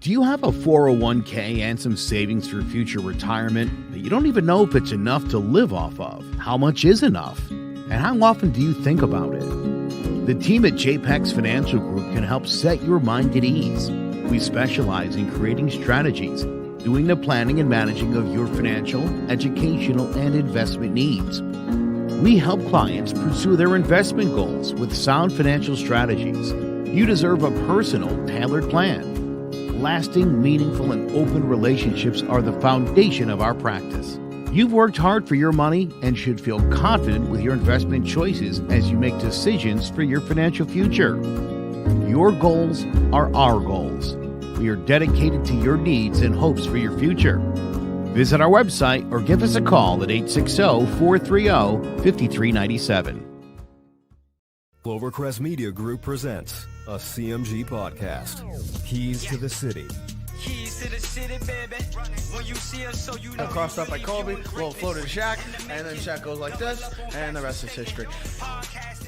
Do you have a 401k and some savings for future retirement, but you don't even know if it's enough to live off of? How much is enough? And how often do you think about it? The team at JPEX Financial Group can help set your mind at ease. We specialize in creating strategies, doing the planning and managing of your financial, educational, and investment needs. We help clients pursue their investment goals with sound financial strategies. You deserve a personal, tailored plan. Lasting, meaningful, and open relationships are the foundation of our practice. You've worked hard for your money and should feel confident with your investment choices as you make decisions for your financial future. Your goals are our goals. We are dedicated to your needs and hopes for your future. Visit our website or give us a call at 860-430-5397. Clovercrest Media Group presents a CMG podcast. Keys to the City. Keys to the city, baby. When you see us, so you know. Crossed up by Kobe, little floater to Shaq, and then Shaq goes like this, and the rest is history.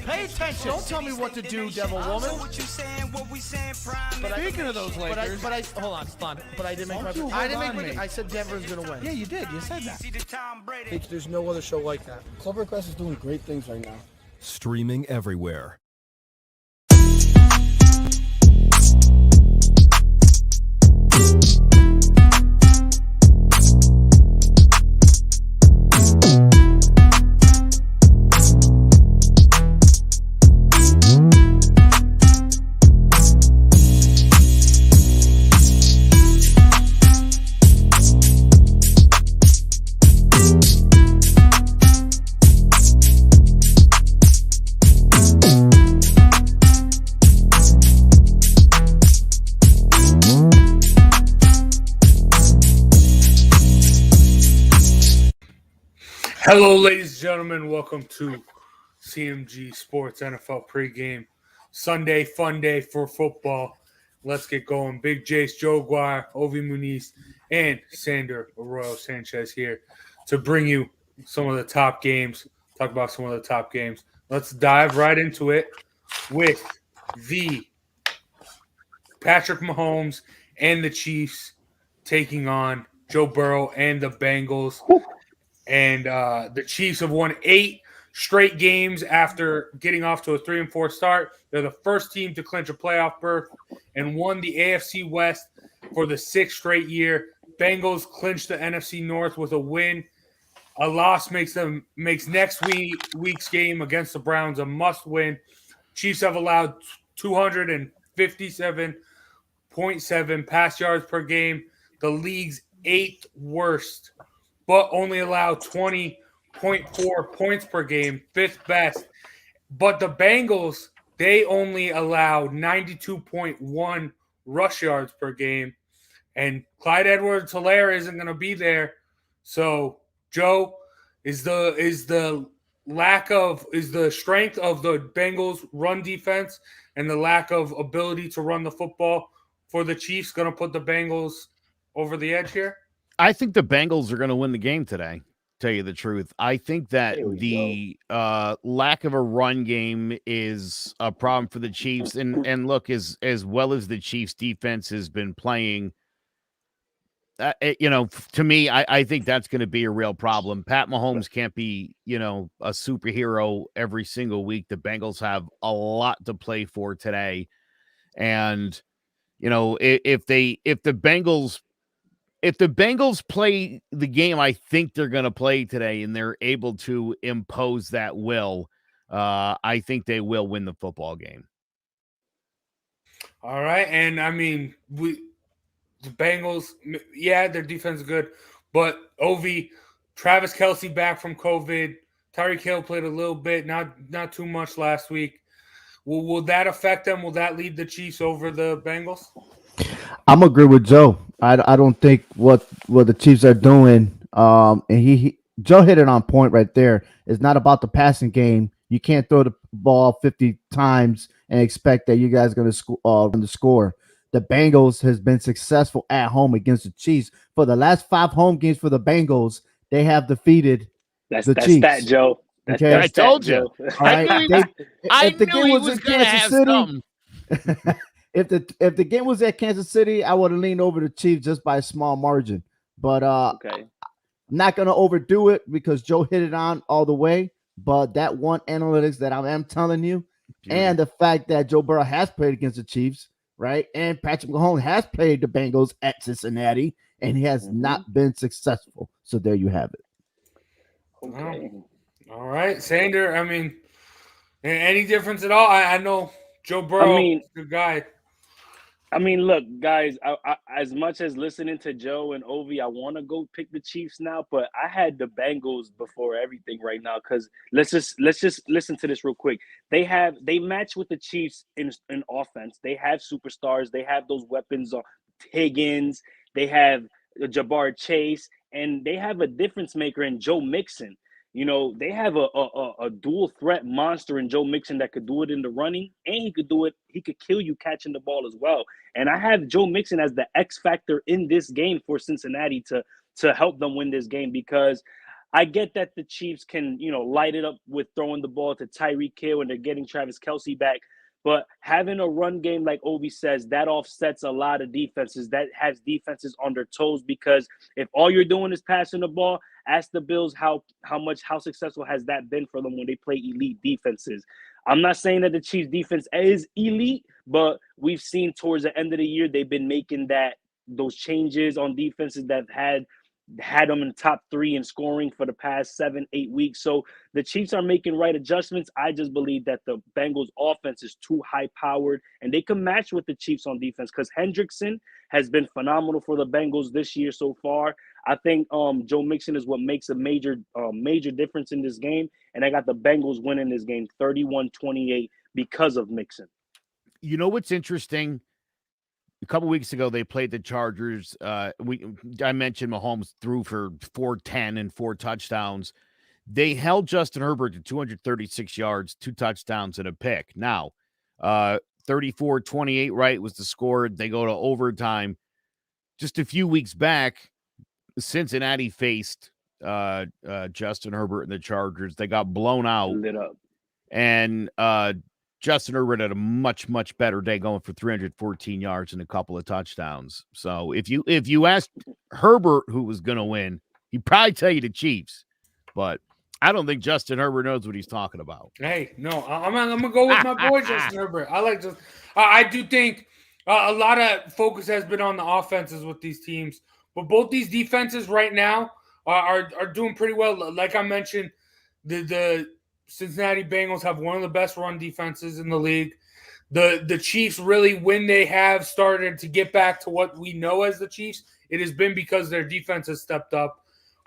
Pay attention. Don't tell me what to do, devil woman. But speaking of those Lakers, but I hold on. But I didn't make my. I didn't make my. I said Denver's gonna win. Yeah, you did. You said that. There's no other show like that. Clovercrest is doing great things right now. Streaming everywhere. Hello, ladies and gentlemen. Welcome to CMG Sports NFL Pregame. Sunday, fun day for football. Let's get going. Big Jace, Joe Guire, Ovi Muniz, and Sander Arroyo Sanchez here to bring you some of the top games, talk about some of the top games. Let's dive right into it with the Patrick Mahomes and the Chiefs taking on Joe Burrow and the Bengals. And the Chiefs have won 8 straight games after getting off to a 3-4 start. They're the first team to clinch a playoff berth and won the AFC West for the 6th straight year. Bengals clinched the NFC North with a win. A loss makes next week's game against the Browns a must-win. Chiefs have allowed 257.7 pass yards per game, the league's 8th worst, but only allow 20.4 points per game, 5th best. But the Bengals, they only allow 92.1 rush yards per game. And Clyde Edwards-Helaire isn't going to be there. So, Joe, is the strength of the Bengals run defense and the lack of ability to run the football for the Chiefs going to put the Bengals over the edge here? I think the Bengals are going to win the game today, tell you the truth. I think that the lack of a run game is a problem for the Chiefs. And look, as well as the Chiefs defense has been playing, to me, I think that's going to be a real problem. Pat Mahomes can't be, a superhero every single week. The Bengals have a lot to play for today. And, if the Bengals play the game I think they're going to play today and they're able to impose that will, I think they will win the football game. All right. And, the Bengals, yeah, their defense is good. But, Ovi, Travis Kelce back from COVID. Tyreek Hill played a little bit, not too much last week. Will that affect them? Will that lead the Chiefs over the Bengals? I'm agree with Joe. I don't think what the Chiefs are doing. And Joe hit it on point right there. It's not about the passing game. You can't throw the ball 50 times and expect that you guys are going to run the score. The Bengals has been successful at home against the Chiefs. For the last 5 home games for the Bengals, they have defeated the Chiefs. That's that, Joe. Okay? I told you. All right. I knew he was going to have something. if the game was at Kansas City, I would have leaned over the Chiefs just by a small margin. But Okay. I'm not gonna overdo it because Joe hit it on all the way. But that one analytics that I am telling you, and the fact that Joe Burrow has played against the Chiefs, right? And Patrick Mahomes has played the Bengals at Cincinnati, and he has not been successful. So there you have it. Okay. All right, Sander. I mean, any difference at all? I know Joe Burrow is a good guy. I mean, look, guys. I, as much as listening to Joe and Ovi, I want to go pick the Chiefs now, but I had the Bengals before everything right now. Because let's just listen to this real quick. They match with the Chiefs in offense. They have superstars. They have those weapons on Higgins. They have Jabbar Chase, and they have a difference maker in Joe Mixon. You know, they have a dual threat monster in Joe Mixon that could do it in the running, and he could do it. He could kill you catching the ball as well. And I have Joe Mixon as the X factor in this game for Cincinnati to help them win this game, because I get that the Chiefs can, light it up with throwing the ball to Tyreek Hill and they're getting Travis Kelce back. But having a run game, like Obi says, that offsets a lot of defenses. That has defenses on their toes, because if all you're doing is passing the ball, ask the Bills how successful has that been for them when they play elite defenses. I'm not saying that the Chiefs defense is elite, but we've seen towards the end of the year they've been making those changes on defenses that had them in top 3 in scoring for the past 7-8 weeks. So the Chiefs are making right adjustments. I just believe that the Bengals offense is too high powered and they can match with the Chiefs on defense, because Hendrickson has been phenomenal for the Bengals this year so far. I think Joe Mixon is what makes a major difference in this game. And I got the Bengals winning this game 31-28 because of Mixon. You know what's interesting? A couple weeks ago, they played the Chargers. I mentioned Mahomes threw for 410 and 4 touchdowns. They held Justin Herbert to 236 yards, 2 touchdowns, and a pick. Now, 34-28, right, was the score. They go to overtime. Just a few weeks back, Cincinnati faced Justin Herbert and the Chargers. They got blown out. Lit up. And Justin Herbert had a much, much better day, going for 314 yards and a couple of touchdowns. So if you asked Herbert who was going to win, he'd probably tell you the Chiefs. But I don't think Justin Herbert knows what he's talking about. Hey, no, I'm going to go with my boy Justin Herbert. I do think a lot of focus has been on the offenses with these teams. But both these defenses right now are doing pretty well. Like I mentioned, the Cincinnati Bengals have one of the best run defenses in the league. The Chiefs really, when they have started to get back to what we know as the Chiefs, it has been because their defense has stepped up.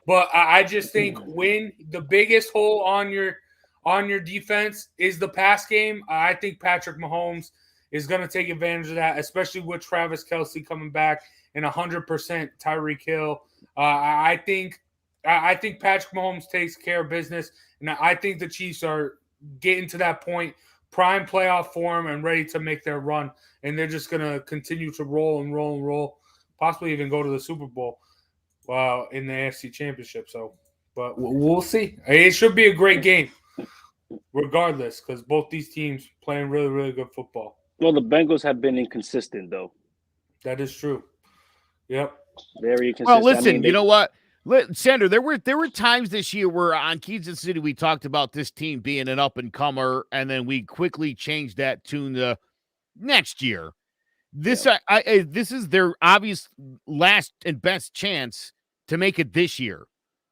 But I just think when the biggest hole on your defense is the pass game, I think Patrick Mahomes is going to take advantage of that, especially with Travis Kelce coming back and 100% Tyreek Hill. I think Patrick Mahomes takes care of business, and I think the Chiefs are getting to that point, prime playoff form and ready to make their run, and they're just going to continue to roll and roll and roll, possibly even go to the Super Bowl in the AFC Championship. So, but we'll see. It should be a great game regardless, because both these teams playing really, really good football. Well, the Bengals have been inconsistent, though. That is true. Yep. Very inconsistent. Well, listen, you know what? Sander, there were times this year where on Kansas City we talked about this team being an up-and-comer, and then we quickly changed that to the next year. This is their obvious last and best chance to make it this year.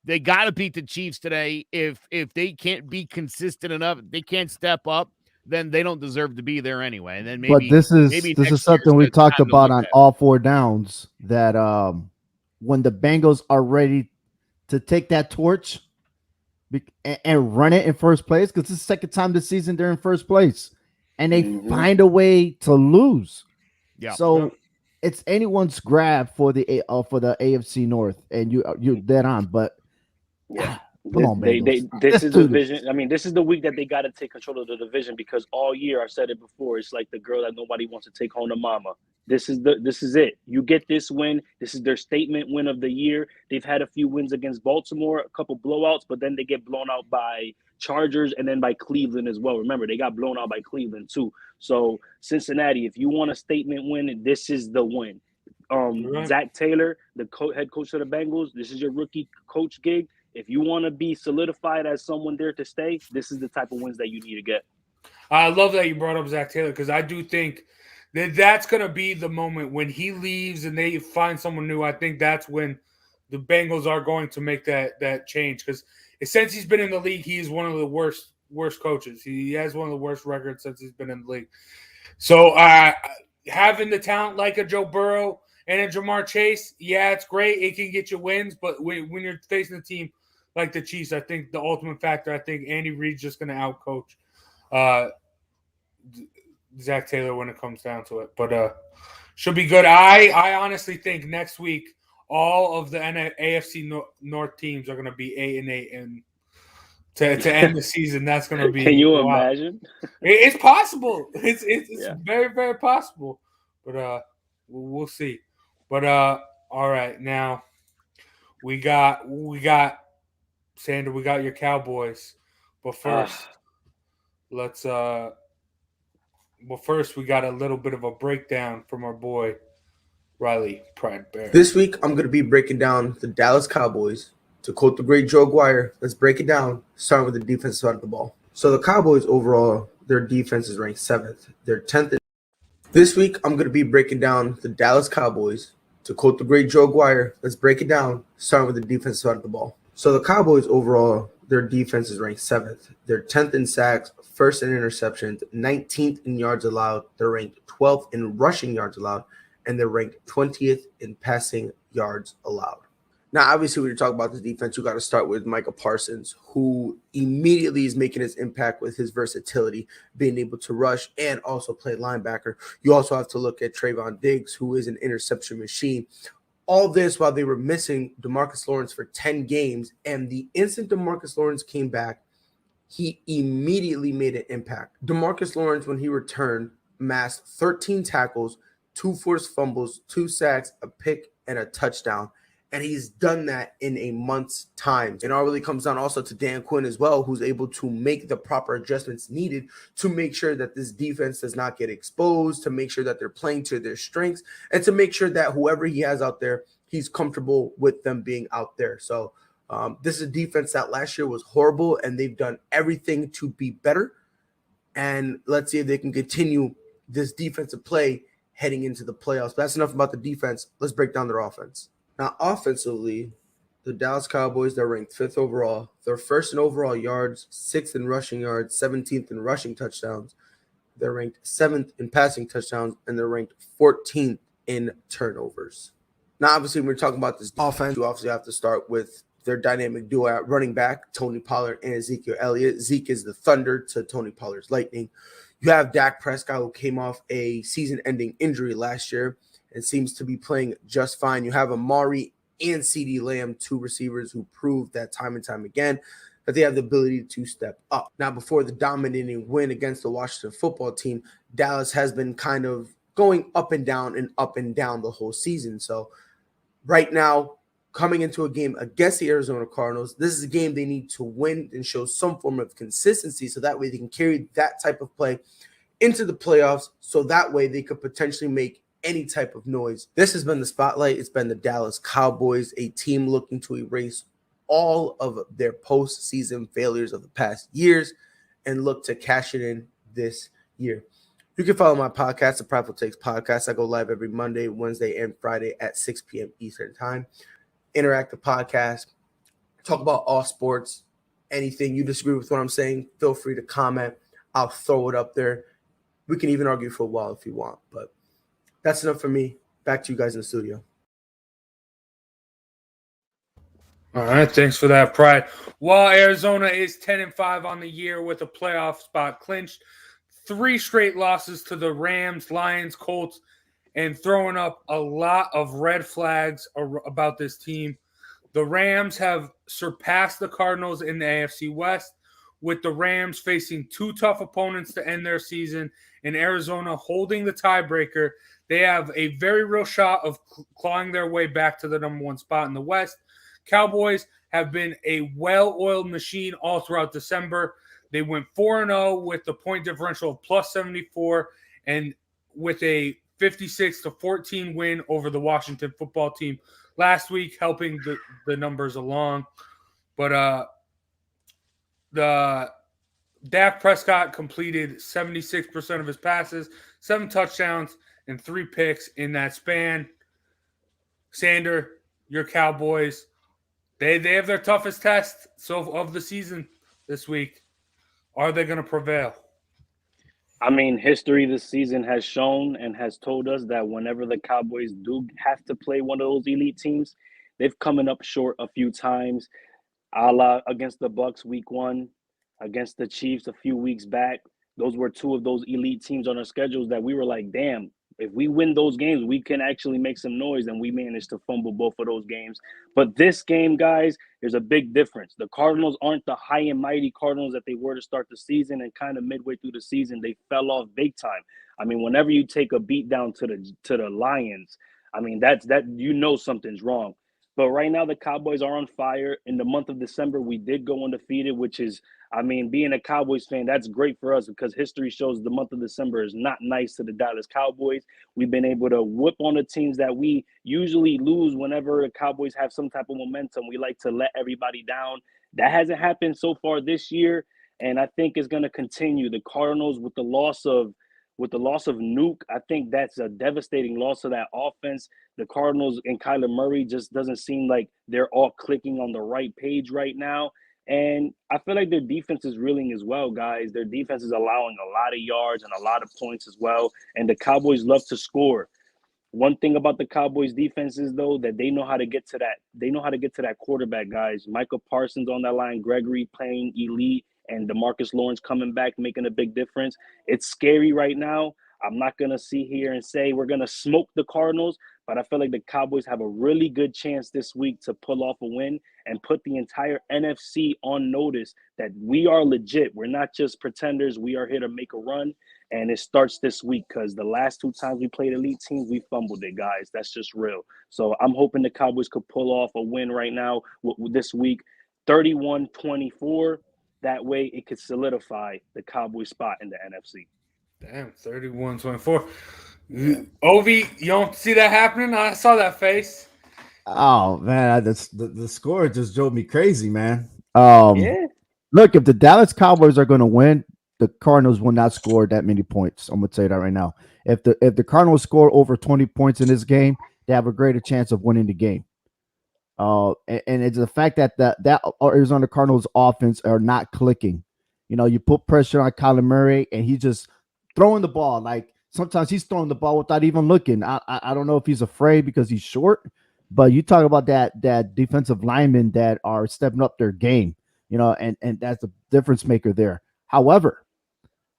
They got to beat the Chiefs today. If they can't be consistent enough, they can't step up, then they don't deserve to be there anyway. And then maybe this is something we talked about on all 4 downs, that when the Bengals are ready to take that torch and run it in first place, because it's the second time this season they're in first place, and they find a way to lose. Yeah. So it's anyone's grab for the AFC North, and you're dead on. But yeah. Come on, this is the division. I mean, this is the week that they got to take control of the division, because all year, I've said it before, it's like the girl that nobody wants to take home to mama. This is it. You get this win. This is their statement win of the year. They've had a few wins against Baltimore, a couple blowouts, but then they get blown out by Chargers and then by Cleveland as well. Remember, they got blown out by Cleveland too. So Cincinnati, if you want a statement win, this is the win. Zach Taylor, the head coach of the Bengals, this is your rookie coach gig. If you want to be solidified as someone there to stay, this is the type of wins that you need to get. I love that you brought up Zach Taylor because I do think that's going to be the moment when he leaves and they find someone new. I think that's when the Bengals are going to make that change because since he's been in the league, he is one of the worst coaches. He has one of the worst records since he's been in the league. So having the talent like a Joe Burrow and a Jamar Chase, yeah, it's great. It can get you wins, but when you're facing a team like the Chiefs, I think the ultimate factor, I think Andy Reid's just going to outcoach Zach Taylor when it comes down to it. But should be good. I honestly think next week all of the AFC North teams are going to be 8-8, and to end the season, that's going to be. Can you imagine? It's possible. It's very, very possible. But we'll see. But all right, now we got Sander. We got your Cowboys. But first, let's. Well, first we got a little bit of a breakdown from our boy Riley Pride Bear. This week I'm going to be breaking down the Dallas Cowboys. To quote the great Joe Guire, let's break it down, starting with the defensive side of the ball. So the Cowboys overall, their defense is ranked 7th. They're 10th. This week I'm going to be breaking down the Dallas Cowboys. To quote the great Joe Guire, let's break it down, starting with the defensive side of the ball. So the Cowboys overall, their defense is ranked 7th. They're 10th in sacks, 1st in interceptions, 19th in yards allowed. They're ranked 12th in rushing yards allowed, and they're ranked 20th in passing yards allowed. Now, obviously, when you're talking about this defense, you got to start with Micah Parsons, who immediately is making his impact with his versatility, being able to rush and also play linebacker. You also have to look at Trayvon Diggs, who is an interception machine. All this while they were missing DeMarcus Lawrence for 10 games, and the instant DeMarcus Lawrence came back, he immediately made an impact. DeMarcus Lawrence, when he returned, amassed 13 tackles, 2 forced fumbles, 2 sacks, a pick, and a touchdown. And he's done that in a month's time. It all really comes down also to Dan Quinn as well, who's able to make the proper adjustments needed to make sure that this defense does not get exposed, to make sure that they're playing to their strengths, and to make sure that whoever he has out there, he's comfortable with them being out there. So this is a defense that last year was horrible, and they've done everything to be better. And let's see if they can continue this defensive play heading into the playoffs. But that's enough about the defense. Let's break down their offense. Now, offensively, the Dallas Cowboys, they're ranked 5th overall. They're 1st in overall yards, 6th in rushing yards, 17th in rushing touchdowns. They're ranked 7th in passing touchdowns, and they're ranked 14th in turnovers. Now, obviously, when we're talking about this offense, you obviously have to start with their dynamic duo at running back, Tony Pollard and Ezekiel Elliott. Zeke is the thunder to Tony Pollard's lightning. You have Dak Prescott, who came off a season-ending injury last year and seems to be playing just fine. You have Amari and CeeDee Lamb, 2 receivers who proved that time and time again that they have the ability to step up. Now, before the dominating win against the Washington football team, Dallas has been kind of going up and down the whole season. So right now, coming into a game against the Arizona Cardinals, this is a game they need to win and show some form of consistency so that way they can carry that type of play into the playoffs, so that way they could potentially make any type of noise. This has been the spotlight. It's been the Dallas Cowboys, a team looking to erase all of their postseason failures of the past years and look to cash it in this year. You can follow my podcast, the Prideful Takes Podcast. I go live every Monday, Wednesday, and Friday at 6 p.m. Eastern Time. Interactive podcast, talk about all sports, anything you disagree with what I'm saying, feel free to comment. I'll throw it up there. We can even argue for a while if you want, but that's enough for me. Back to you guys in the studio. All right, thanks for that, Pride. While Arizona is 10-5 on the year with a playoff spot clinched, 3 straight losses to the Rams, Lions, Colts, and throwing up a lot of red flags about this team. The Rams have surpassed the Cardinals in the AFC West with the Rams facing two tough opponents to end their season and Arizona holding the tiebreaker, they have a very real shot of clawing their way back to the number one spot in the West. Cowboys have been a well-oiled machine all throughout December. They went 4-0 with the point differential of plus 74 and with a 56-14 win over the Washington football team last week, helping the numbers along. But the Dak Prescott completed 76% of his passes, 7 touchdowns, and 3 picks in that span. Sander, your Cowboys, they have their toughest test of the season this week. Are they going to prevail? I mean, history this season has shown and has told us that whenever the Cowboys do have to play one of those elite teams, they've coming up short a few times. A la against the Bucks week 1, against the Chiefs a few weeks back. Those were 2 of those elite teams on our schedules that we were like, damn, if we win those games, we can actually make some noise, and we managed to fumble both of those games. But this game, guys, there's a big difference. The Cardinals aren't the high and mighty Cardinals that they were to start the season, and kind of midway through the season, they fell off big time. I mean, whenever you take a beat down to the Lions, I mean, that something's wrong. But right now, the Cowboys are on fire. In the month of December, we did go undefeated, which is, I mean, being a Cowboys fan, that's great for us because history shows the month of December is not nice to the Dallas Cowboys. We've been able to whip on the teams that we usually lose whenever the Cowboys have some type of momentum. We like to let everybody down. That hasn't happened so far this year, and I think it's going to continue. The Cardinals, with the loss of Nuke, I think that's a devastating loss of that offense. The Cardinals and Kyler Murray just doesn't seem like they're all clicking on the right page right now. And I feel like their defense is reeling as well, guys. Their defense is allowing a lot of yards and a lot of points as well. And the Cowboys love to score. One thing about the Cowboys defense is, though, that they know how to get to that. They know how to get to that quarterback, guys. Michael Parsons on that line, Gregory playing elite, and DeMarcus Lawrence coming back, making a big difference. It's scary right now. I'm not going to sit here and say we're going to smoke the Cardinals, but I feel like the Cowboys have a really good chance this week to pull off a win and put the entire NFC on notice that we are legit. We're not just pretenders. We are here to make a run, and it starts this week because the last 2 times we played elite teams, we fumbled it, guys. That's just real. So I'm hoping the Cowboys could pull off a win right now this week, 31-24. That way it could solidify the Cowboys spot in the NFC. Damn, 31-24. Ovi, you don't see that happening? I saw that face. Oh man, the score just drove me crazy, man. Yeah. Look, if the Dallas Cowboys are going to win, the Cardinals will not score that many points. I'm going to say that right now. If the Cardinals score over 20 points in this game, they have a greater chance of winning the game. And it's the fact that that Arizona Cardinals offense are not clicking. You know, you put pressure on Kyler Murray, and he's just throwing the ball. Like sometimes he's throwing the ball without even looking. I don't know if he's afraid because he's short, but you talk about that defensive linemen that are stepping up their game. You know, and that's the difference maker there. However,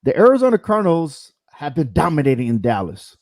the Arizona Cardinals have been dominating in Dallas,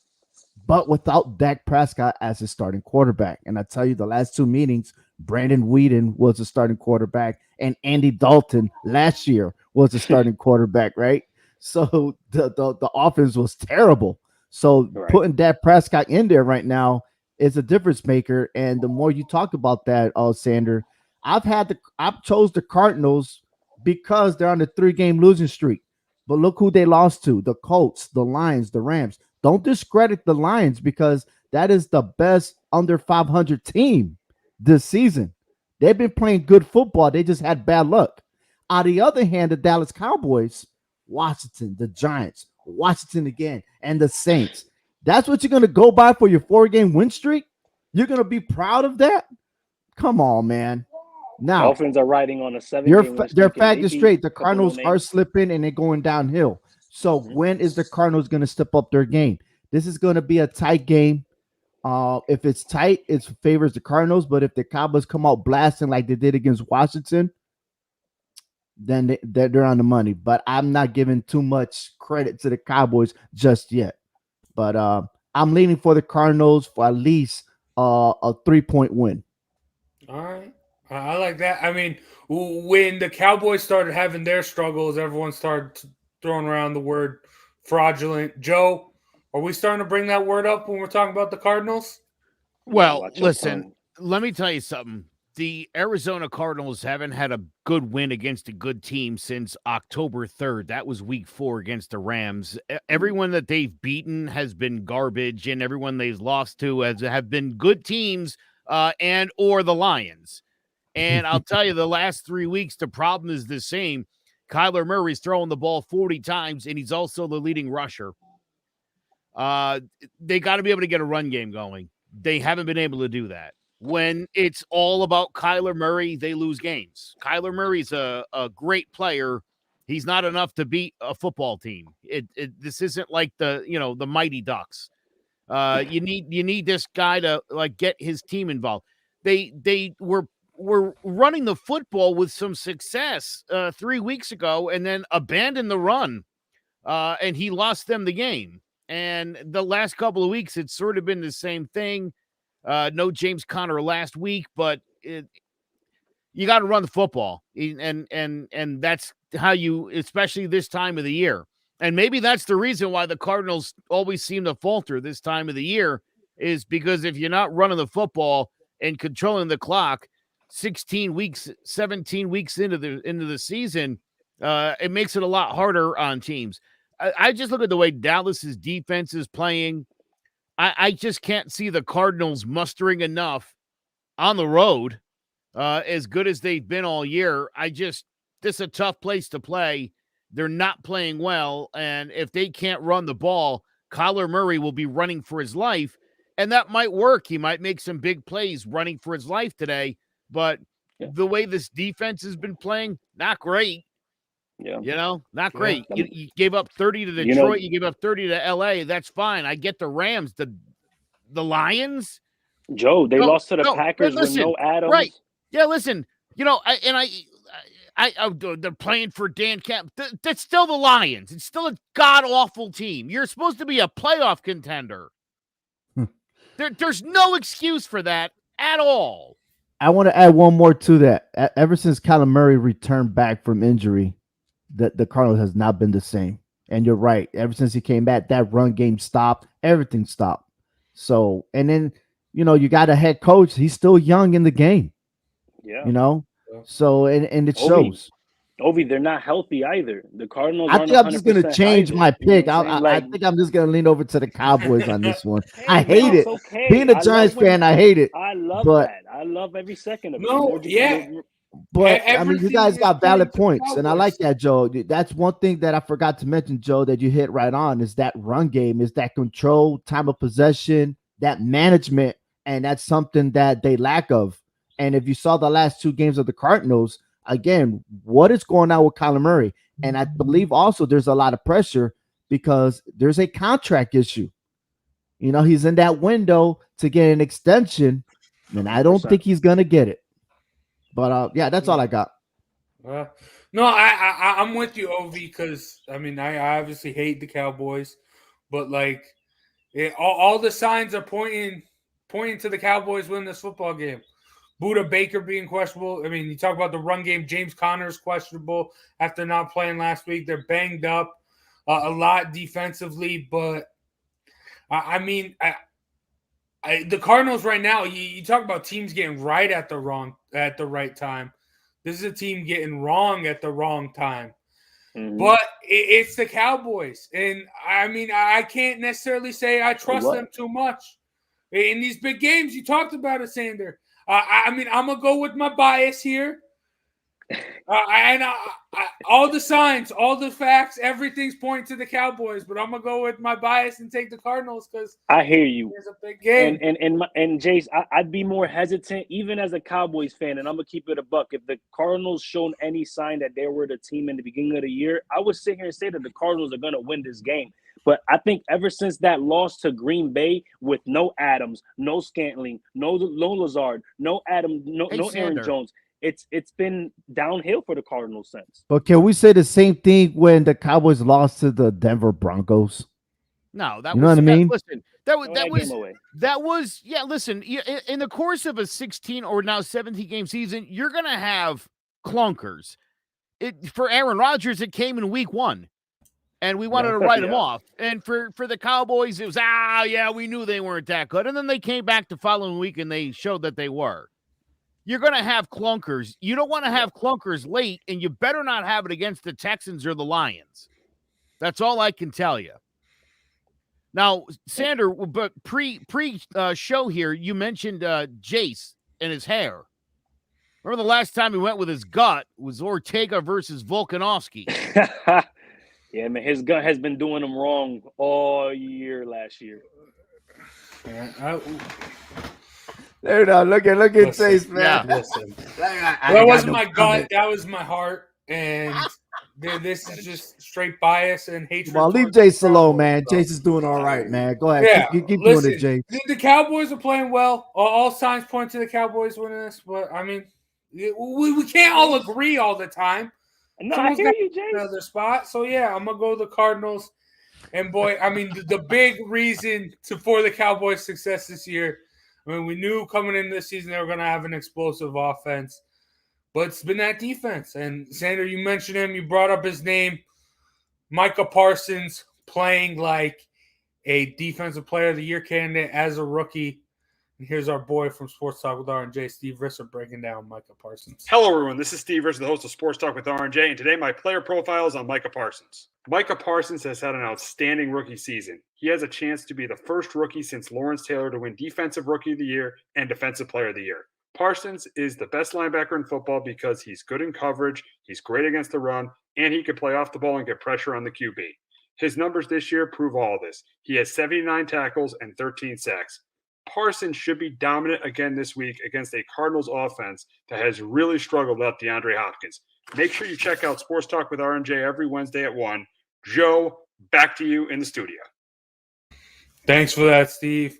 but without Dak Prescott as his starting quarterback. And I tell you, the last 2 meetings, Brandon Whedon was the starting quarterback, and Andy Dalton last year was the starting quarterback, right? So the offense was terrible. So putting Dak Prescott in there right now is a difference maker. And the more you talk about that, Sander, I've chose the Cardinals because they're on the 3-game losing streak. But look who they lost to: the Colts, the Lions, the Rams. Don't discredit the Lions because that is the best under 500 team this season. They've been playing good football. They just had bad luck. On the other hand, the Dallas Cowboys, Washington, the Giants, Washington again, and the Saints. That's what you're going to go by for your 4-game win streak? You're going to be proud of that? Come on, man. Now, Dolphins are riding on a 7-game win streak. They're fact is straight. The Cardinals are slipping and they're going downhill. So when is the Cardinals going to step up their game? This is going to be a tight game. If it's tight, it favors the Cardinals. But if the Cowboys come out blasting like they did against Washington, then they're on the money. But I'm not giving too much credit to the Cowboys just yet. But I'm leaning for the Cardinals for at least a 3-point win. All right. I like that. I mean, when the Cowboys started having their struggles, everyone started throwing around the word fraudulent. Joe, are we starting to bring that word up when we're talking about the Cardinals? Well, Watch your listen, tongue. let me tell you something. The Arizona Cardinals haven't had a good win against a good team since October 3rd. That was week 4 against the Rams. Everyone that they've beaten has been garbage, and everyone they've lost to have been good teams and or the Lions. And I'll tell you, the last 3 weeks, the problem is the same. Kyler Murray's throwing the ball 40 times, and he's also the leading rusher. They got to be able to get a run game going. They haven't been able to do that. When it's all about Kyler Murray, they lose games. Kyler Murray's a great player. He's not enough to beat a football team. This isn't like the Mighty Ducks. You need this guy to like get his team involved. They were running the football with some success 3 weeks ago, and then abandoned the run, and he lost them the game. And the last couple of weeks, it's sort of been the same thing. No James Conner last week, but you got to run the football, and that's how you, especially this time of the year. And maybe that's the reason why the Cardinals always seem to falter this time of the year, is because if you're not running the football and controlling the clock, 16 weeks, 17 weeks into the season, it makes it a lot harder on teams. I just look at the way Dallas's defense is playing. I just can't see the Cardinals mustering enough on the road, as good as they've been all year. This is a tough place to play. They're not playing well, and if they can't run the ball, Kyler Murray will be running for his life, and that might work. He might make some big plays running for his life today, but the way this defense has been playing, not great. Yeah. Not great. You gave up 30 to Detroit. You gave up 30 to LA. That's fine. I get the Rams. The Lions. Joe, they lost to the Packers with no Adams. Right. Yeah, listen. They're playing for Dan Camp. That's still the Lions. It's still a god-awful team. You're supposed to be a playoff contender. There's no excuse for that at all. I want to add one more to that. Ever since Kyler Murray returned back from injury, the Cardinals has not been the same. And you're right. Ever since he came back, that run game stopped. Everything stopped. So, and then, you got a head coach. He's still young in the game. Yeah. So, and it shows. Ovi, they're not healthy either. The Cardinals. I think I'm just going to change my pick. I think I'm just going to lean over to the Cowboys on this one. I hate it. Okay. Being a Giants fan, I hate it. I love that. I love every second of it. But I mean, you guys got valid points, and I like that, Joe. That's one thing that I forgot to mention, Joe, that you hit right on, is that run game, is that control, time of possession, that management, and that's something that they lack of. And if you saw the last 2 games of the Cardinals, again, what is going on with Kyler Murray? And I believe also there's a lot of pressure because there's a contract issue. He's in that window to get an extension, and I don't think he's going to get it. But yeah, that's all I got. No, I'm with you, Ovi, because I mean I obviously hate the Cowboys, but like all the signs are pointing to the Cowboys winning this football game. Buda Baker being questionable. I mean, you talk about the run game. James Conner is questionable after not playing last week. They're banged up a lot defensively, but I mean, the Cardinals right now, you talk about teams getting right at the right time. This is a team getting wrong at the wrong time. Mm-hmm. But it's the Cowboys. And I mean, I can't necessarily say I trust them too much. In these big games, you talked about it, Sander. I mean, I'm going to go with my bias here. And all the signs, all the facts, everything's pointing to the Cowboys, but I'm gonna go with my bias and take the Cardinals because I hear you. It's a big game. And Jace, I'd be more hesitant, even as a Cowboys fan, and I'm gonna keep it a buck. If the Cardinals shown any sign that they were the team in the beginning of the year, I would sit here and say that the Cardinals are gonna win this game. But I think ever since that loss to Green Bay with no Adams, no Scantling, no Lazard, no Adam, no Aaron Jones. It's been downhill for the Cardinals since. But can we say the same thing when the Cowboys lost to the Denver Broncos? No, that You know was what I mean? listen. That was Throw that that was game away. that was listen. That was yeah. Listen, in the course of a 16 or now 17 game season, you're gonna have clunkers. For Aaron Rodgers, it came in week 1. And we wanted to write him off. And for the Cowboys, it was, we knew they weren't that good. And then they came back the following week and they showed that they were. You're going to have clunkers. You don't want to have clunkers late, and you better not have it against the Texans or the Lions. That's all I can tell you. Now, Sander, but show here, you mentioned Jace and his hair. Remember the last time he went with his gut was Ortega versus Volkanovski. Yeah, man, his gut has been doing him wrong all year last year. There now, look at Chase, man. Yeah, listen. That wasn't my gut. That was my heart. And this is just straight bias and hatred. Well, leave Jace alone, man. Jace is doing all right, man. Go ahead. Yeah, keep listen, doing it, Jace. The Cowboys are playing well. All signs point to the Cowboys winning this. But, I mean, we can't all agree all the time. No, I hear you, Jace. Another spot. So, yeah, I'm going to go the Cardinals. And, boy, I mean, the big reason for the Cowboys' success this year, I mean, we knew coming in this season they were going to have an explosive offense. But it's been that defense. And, Sander, you mentioned him. You brought up his name. Micah Parsons playing like a Defensive Player of the Year candidate as a rookie. And here's our boy from Sports Talk with R&J, Steve Risser, breaking down Micah Parsons. Hello, everyone. This is Steve Risser, the host of Sports Talk with R&J, and today my player profile is on Micah Parsons. Micah Parsons has had an outstanding rookie season. He has a chance to be the first rookie since Lawrence Taylor to win Defensive Rookie of the Year and Defensive Player of the Year. Parsons is the best linebacker in football because he's good in coverage, he's great against the run, and he can play off the ball and get pressure on the QB. His numbers this year prove all this. He has 79 tackles and 13 sacks. Parsons should be dominant again this week against a Cardinals offense that has really struggled without DeAndre Hopkins. Make sure you check out Sports Talk with R&J every Wednesday at 1. Joe, back to you in the studio. Thanks for that, Steve.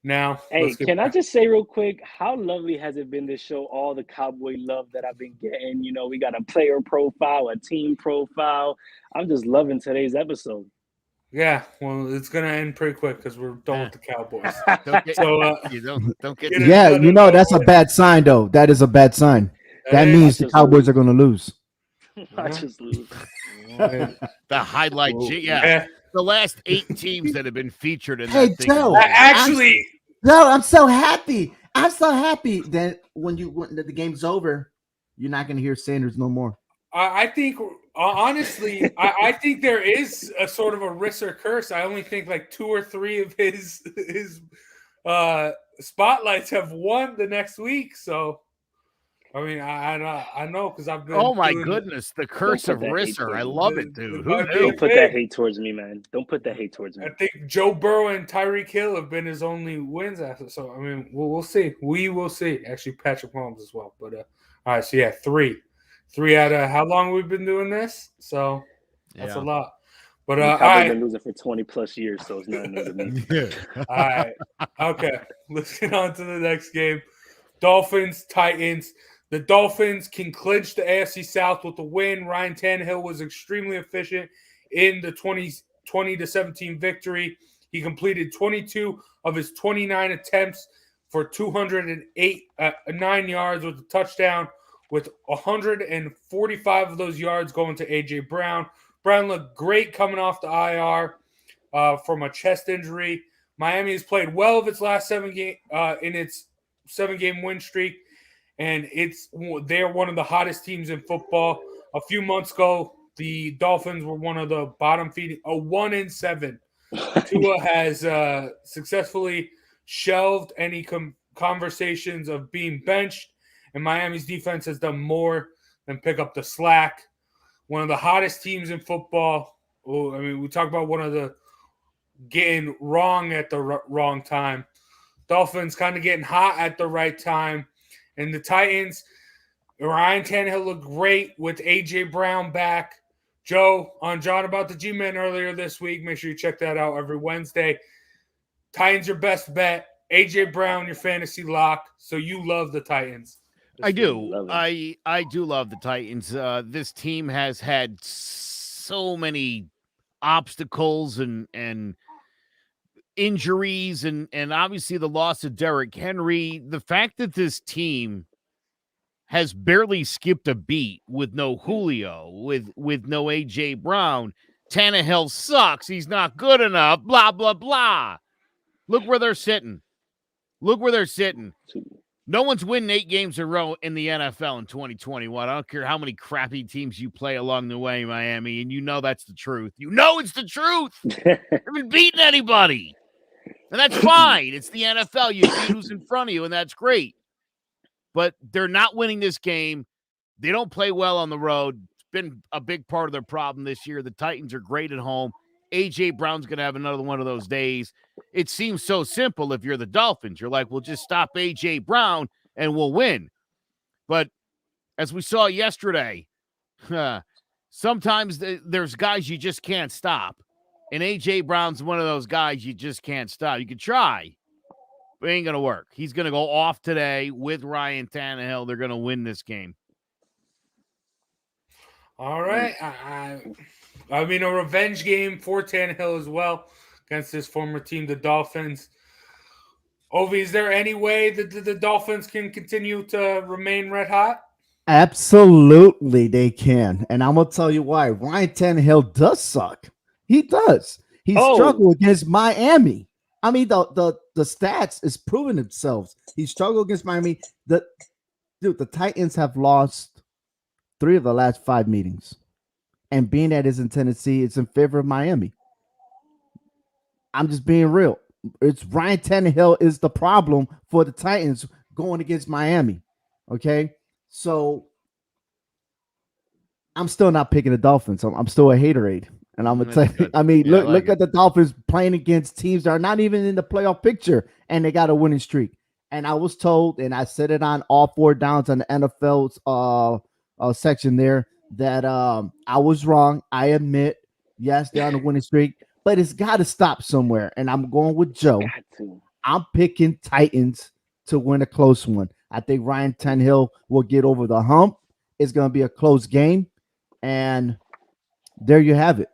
Now, hey, can I just say real quick, how lovely has it been to show all the Cowboy love that I've been getting? You know, we got a player profile, a team profile. I'm just loving today's episode. Yeah, well, it's going to end pretty quick because we're done with the Cowboys. Don't get that's a bad sign, though. That is a bad sign. That means the Cowboys are going to lose. I just lose. The highlight, the last 8 teams that have been featured in that thing. Joe, I'm so happy. I'm so happy that when the game's over, you're not going to hear Sanders no more. I think, honestly, I think there is a sort of a Risser curse. I only think like 2 or 3 of his spotlights have won the next week. So, I mean, I know because I've been. Oh my goodness, the curse of Risser! I love it, dude. Don't put that hate towards me, man. Don't put that hate towards me. I think Joe Burrow and Tyreek Hill have been his only wins after. So I mean, we'll see. We will see. Actually, Patrick Mahomes as well. But all right, so yeah, 3 out of how long we've been doing this? So that's a lot. But I've been losing for 20 plus years, so it's not new to me. All right, okay. Let's get on to the next game. Dolphins, Titans. The Dolphins can clinch the AFC South with the win. Ryan Tannehill was extremely efficient in the 20-17 victory. He completed 22 of his 29 attempts for 209 yards with a touchdown, with 145 of those yards going to A.J. Brown. Brown looked great coming off the IR from a chest injury. Miami has played well of its last 7 game in its 7-game win streak. And they're one of the hottest teams in football. A few months ago, the Dolphins were one of the bottom feeding, 1-7. Tua has successfully shelved any conversations of being benched, and Miami's defense has done more than pick up the slack. One of the hottest teams in football. I mean, we talk about one of the getting wrong at the wrong time. Dolphins kind of getting hot at the right time. And the Titans, Ryan Tannehill looked great with A.J. Brown back. Joe, on John About the G-Men earlier this week. Make sure you check that out every Wednesday. Titans your best bet. A.J. Brown, your fantasy lock. So you love the Titans. I do. I do love the Titans. This team has had so many obstacles and injuries and obviously the loss of Derrick Henry, the fact that this team has barely skipped a beat with no Julio, with no A.J. Brown, Tannehill sucks, he's not good enough, blah, blah, blah. Look where they're sitting. Look where they're sitting. No one's winning 8 games in a row in the NFL in 2021. I don't care how many crappy teams you play along the way, Miami, and you know that's the truth. You know it's the truth. You haven't beaten anybody. And that's fine. It's the NFL. You beat who's in front of you, and that's great. But they're not winning this game. They don't play well on the road. It's been a big part of their problem this year. The Titans are great at home. A.J. Brown's going to have another one of those days. It seems so simple if you're the Dolphins. You're like, we'll just stop A.J. Brown and we'll win. But as we saw yesterday, sometimes there's guys you just can't stop. And A.J. Brown's one of those guys you just can't stop. You can try, but it ain't going to work. He's going to go off today with Ryan Tannehill. They're going to win this game. All right. I mean, a revenge game for Tannehill as well against his former team, the Dolphins. Ovi, is there any way that the Dolphins can continue to remain red hot? Absolutely, they can. And I'm going to tell you why. Ryan Tannehill does suck. He does. He struggled against Miami. I mean, the stats is proving themselves. He struggled against Miami. The Titans have lost 3 of the last 5 meetings. And being that is in Tennessee, it's in favor of Miami. I'm just being real. It's Ryan Tannehill is the problem for the Titans going against Miami. Okay? So I'm still not picking the Dolphins. I'm still a haterade. And I'm gonna tell you, I mean, look at the Dolphins playing against teams that are not even in the playoff picture, and they got a winning streak. And I was told, and I said it on all 4 downs on the NFL's section there, that I was wrong. I admit, yes, they're on a winning streak, but it's got to stop somewhere. And I'm going with Joe. I'm picking Titans to win a close one. I think Ryan Tannehill will get over the hump. It's going to be a close game, and there you have it.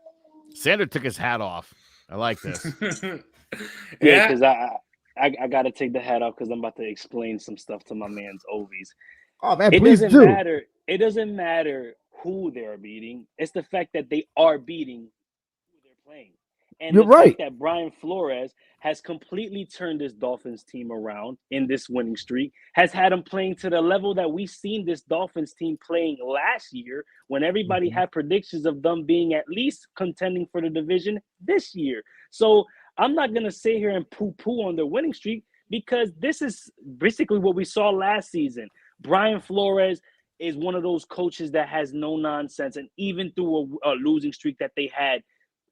Sander took his hat off. I like this. Yeah, because I got to take the hat off because I'm about to explain some stuff to my man's Ovies. Oh, man, please do. It doesn't matter who they're beating. It's the fact that they are beating who they're playing. And You're the right. fact that Brian Flores has completely turned this Dolphins team around in this winning streak, has had them playing to the level that we've seen this Dolphins team playing last year when everybody had predictions of them being at least contending for the division this year. So I'm not going to sit here and poo-poo on their winning streak because this is basically what we saw last season. Brian Flores is one of those coaches that has no nonsense. And even through a losing streak that they had,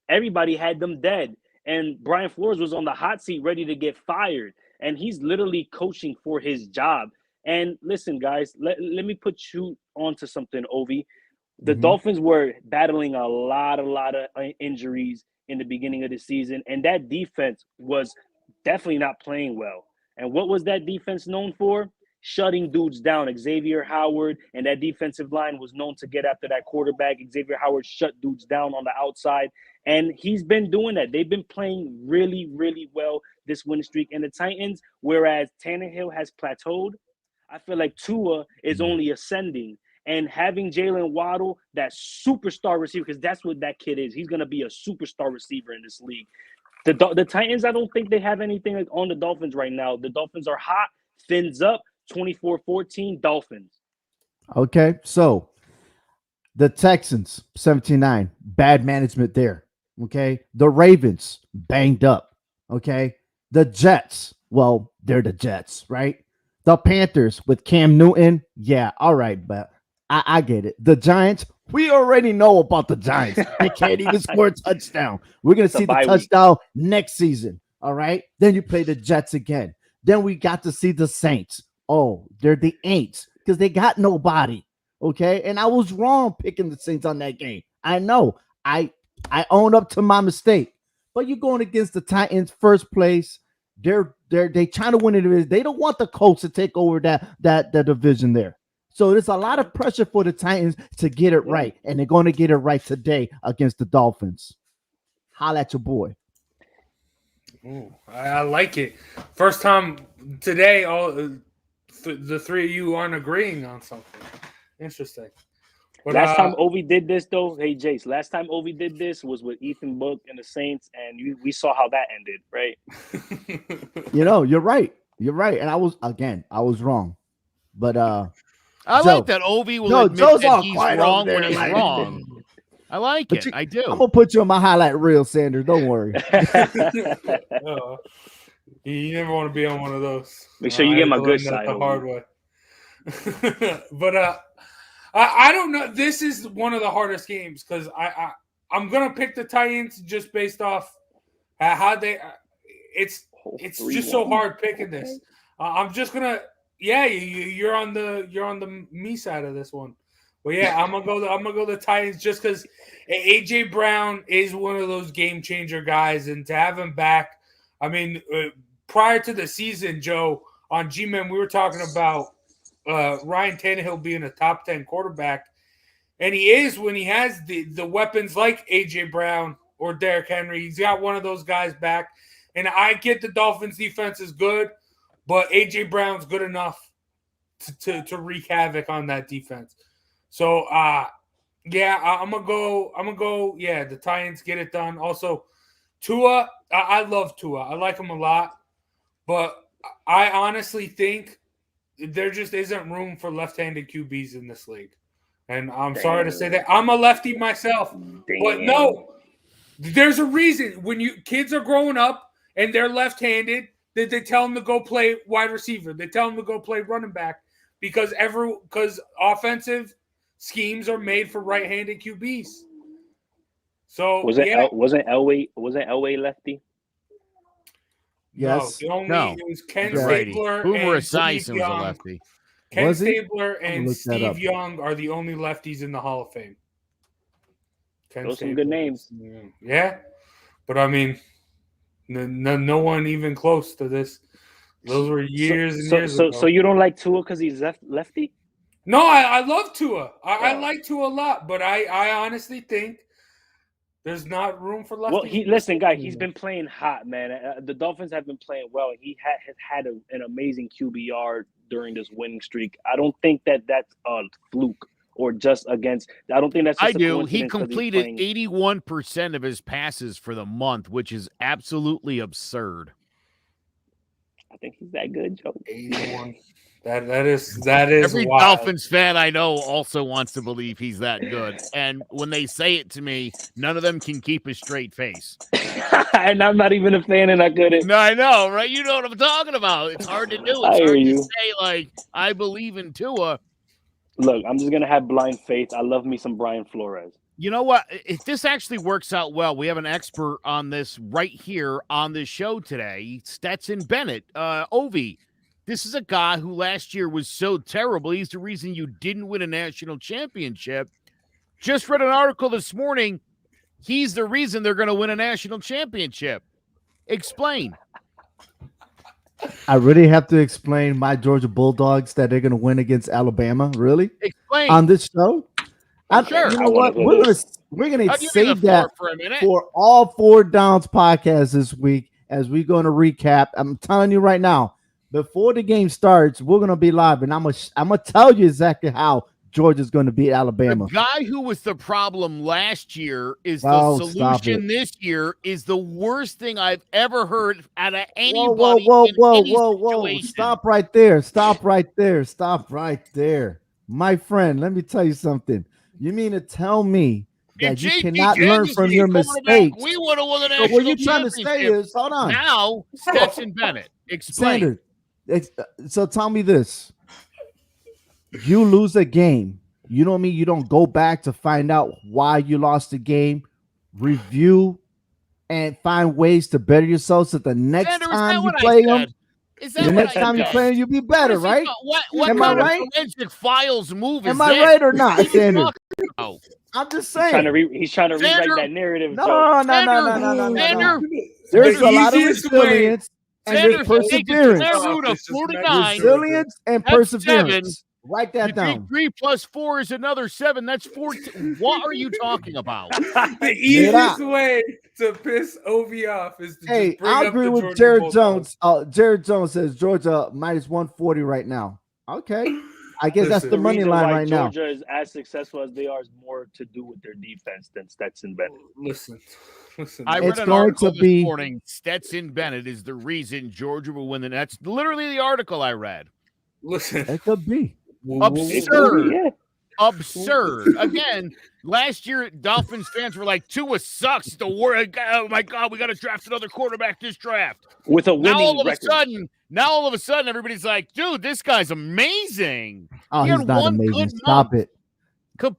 everybody had them dead. And Brian Flores was on the hot seat ready to get fired. And he's literally coaching for his job. And listen, guys, let me put you onto something, Ovi. The Dolphins were battling a lot of injuries in the beginning of the season. And that defense was definitely not playing well. And what was that defense known for? Shutting dudes down. Xavier Howard and that defensive line was known to get after that quarterback. Xavier Howard shut dudes down on the outside, and he's been doing that. They've been playing really, really well this winning streak. And the Titans, whereas Tannehill has plateaued, I feel like Tua is only ascending. And having Jalen Waddle, that superstar receiver, because that's what that kid is. He's going to be a superstar receiver in this league. The Titans, I don't think they have anything on the Dolphins right now. The Dolphins are hot, fins up. 24-14 Dolphins. Okay, so the Texans 17-9, bad management there. Okay, the Ravens banged up. Okay, the Jets, well, they're the Jets, right? The Panthers with Cam Newton, yeah, all right, but I get it. The Giants, we already know about the Giants. They can't even score a touchdown. We're gonna see the touchdown next season. All right, then you play the Jets again. Then we got to see the Saints. Oh, they're the Aints because they got nobody. Okay. And I was wrong picking the Saints on that game. I know. I own up to my mistake. But you're going against the Titans first place. They're trying to win the division. They don't want the Colts to take over that division there. So there's a lot of pressure for the Titans to get it right. And they're going to get it right today against the Dolphins. Holla at your boy. Ooh, I like it. First time today, all the three of you aren't agreeing on something. Interesting. But, last time Ovi did this, though, hey, Jace, last time Ovi did this was with Ethan Book and the Saints, and we saw how that ended, right? You're right. You're right. And I was wrong. But I Joe, like that Ovi will admit Joe's that all he's quiet wrong over there, when he's like- wrong. I like it. I do. I'm gonna put you on my highlight reel, Sanders. Don't worry. You never want to be on one of those. Make sure you get my good that side. the hard way. But I don't know. This is one of the hardest games because I'm gonna pick the Titans just based off how they. It's just so hard picking this. I'm just gonna. Yeah, you're on the me side of this one. But yeah, I'm gonna go the Titans just because AJ Brown is one of those game changer guys, and to have him back, I mean, prior to the season, Joe, on G-Men, we were talking about Ryan Tannehill being a top 10 quarterback, and he is when he has the weapons like AJ Brown or Derrick Henry. He's got one of those guys back, and I get the Dolphins defense is good, but AJ Brown's good enough to wreak havoc on that defense. So, yeah, I'm gonna go. Yeah, the Titans get it done. Also, Tua, I love Tua. I like him a lot, but I honestly think there just isn't room for left-handed QBs in this league. And I'm sorry to say that. I'm a lefty myself, but no, there's a reason when kids are growing up and they're left-handed that they tell them to go play wide receiver. They tell them to go play running back because offensive schemes are made for right-handed QBs. So wasn't Elway lefty? Yes. No, it was Ken righty. Stabler Boomer and Steve Esiason was a Young. lefty. Ken Was he? Stabler and look that Steve up. Young are the only lefties in the Hall of Fame. Those are some good names. Yeah, but I mean, no one even close to this. Those were years and years ago. So you don't like Tua because he's lefty? No, I love Tua. I like Tua a lot, but I honestly think there's not room for lefties. Well, listen, guy, he's been playing hot, man. The Dolphins have been playing well. He has had an amazing QBR during this winning streak. I don't think that's a fluke or just against. I don't think that's. Just I do. A He completed playing... 81% of his passes for the month, which is absolutely absurd. I think he's that good, Joe. 81. That is Every wild. Dolphins fan I know also wants to believe he's that good. And when they say it to me, none of them can keep a straight face. And I'm not even a fan, and I couldn't. No, I know, right? You know what I'm talking about. It's hard to do. It's I hear hard you. to say, like, I believe in Tua. Look, I'm just going to have blind faith. I love me some Brian Flores. You know what? If this actually works out well, we have an expert on this right here on this show today, Stetson Bennett. Ovi, this is a guy who last year was so terrible. He's the reason you didn't win a national championship. Just read an article this morning. He's the reason they're going to win a national championship. Explain. I really have to explain my Georgia Bulldogs that they're going to win against Alabama. Really? Explain. On this show? Sure. You know what? We're gonna I'll give you save the that floor for a minute. for all 4 Downs podcasts this week as we're going to recap. I'm telling you right now, before the game starts, we're going to be live, and I'm gonna tell you exactly how Georgia's going to beat Alabama. The guy who was the problem last year is the solution this year is the worst thing I've ever heard out of anybody. Whoa. Stop right there. My friend, let me tell you something. You mean to tell me that you cannot learn from your mistakes? We would have won the So national what you're trying to say championship. is, hold on. Now, Stetson Bennett, explain. Sanders, so tell me this. You lose a game. You know what I mean? You don't go back to find out why you lost the game, review, and find ways to better yourself so the next time you play them, the next time you play them, you'll be better, right? What Am kind I right? of forensic files move is Am I this? right or not, Sanders? Oh. I'm just He's saying. trying to rewrite Xander, that narrative. No. Xander, There's The a lot of easiest way- resilience and there's Xander should take it to perseverance. their route of 49. Resilience and F7. perseverance. Write that down. 3 plus 4 is another 7. That's 14. What are you talking about? The easiest way to piss Ovi off is to just bring I up agree the with Georgia Jared Bulldogs. Jones. Jared Jones says Georgia minus 140 right now. Okay. I guess that's the money line right now. Georgia is as successful as they are is more to do with their defense than Stetson Bennett. Listen. I read an article this morning. Stetson Bennett is the reason Georgia will win. That's literally the article I read. Listen. It could be. Absurd. Absurd. Again, last year, Dolphins fans were like, Tua sucks. Oh, my God, we got to draft another quarterback this draft. With a winning Now all of a sudden, everybody's like, dude, this guy's amazing. Oh, he's not amazing. Stop it.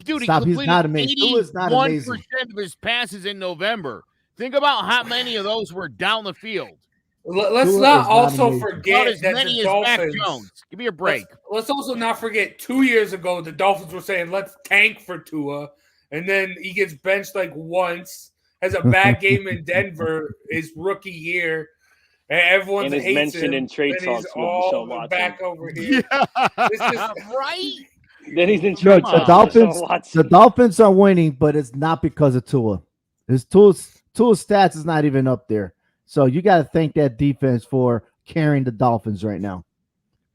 Dude, Stop. He's not amazing. Tua's not amazing. 81% of his passes in November. Think about how many of those were down the field. Let's not also forget as that many the as Dolphins. Mac Jones. Give me a break. Let's also not forget 2 years ago the Dolphins were saying let's tank for Tua, and then he gets benched like once, has a bad game in Denver his rookie year, and everyone's and is mentioned in trade talks with Deshaun Watson. Back over here, right? Then he's in trade talks. The Dolphins are winning, but it's not because of Tua. Tua's stats is not even up there. So you got to thank that defense for carrying the Dolphins right now.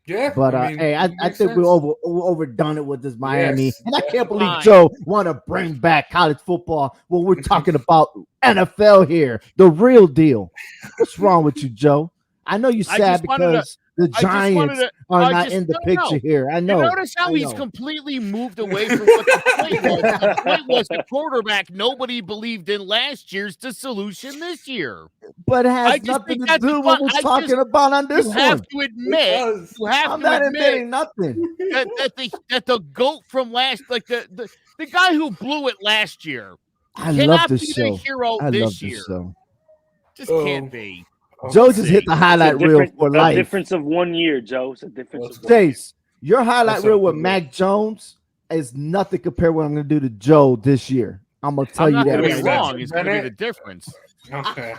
Yeah, but I think we overdone it with this Miami, and I can't believe Joe want to bring back college football when we're talking about NFL here, the real deal. What's wrong with you, Joe? I know you're sad because the Giants are not in the picture here. I know. You notice how he's completely moved away from what the point was. The point was the quarterback nobody believed in last year's the solution this year. But it has nothing to do with what we're talking about on this one. You have to admit, I'm not admitting nothing. That the GOAT from last, like the guy who blew it last year, I love this show. The hero this year. Just can't be. Joe just hit the highlight reel for life. A difference of 1 year, Joe. It's a difference of 1 year. Stace, your highlight reel with Mac Jones is nothing compared to what I'm going to do to Joe this year. I'm going to tell you that. I'm not wrong. It's going to be the difference. Okay.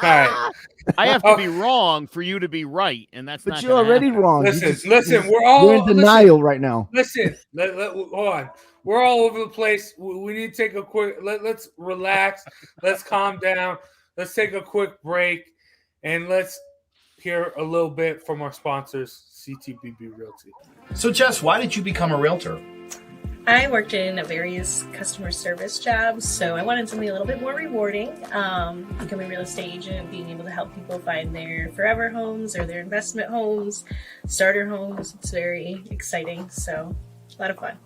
I have to be wrong for you to be right, and that's not. But you're already wrong. Listen. We're in denial right now. Listen. Hold on. We're all over the place. We need to take a quick. Let's relax. Let's calm down. Let's take a quick break. And let's hear a little bit from our sponsors, CTBB Realty. So, Jess, why did you become a realtor? I worked in various customer service jobs, so I wanted something a little bit more rewarding. Becoming a real estate agent, being able to help people find their forever homes or their investment homes, starter homes. It's very exciting, so a lot of fun.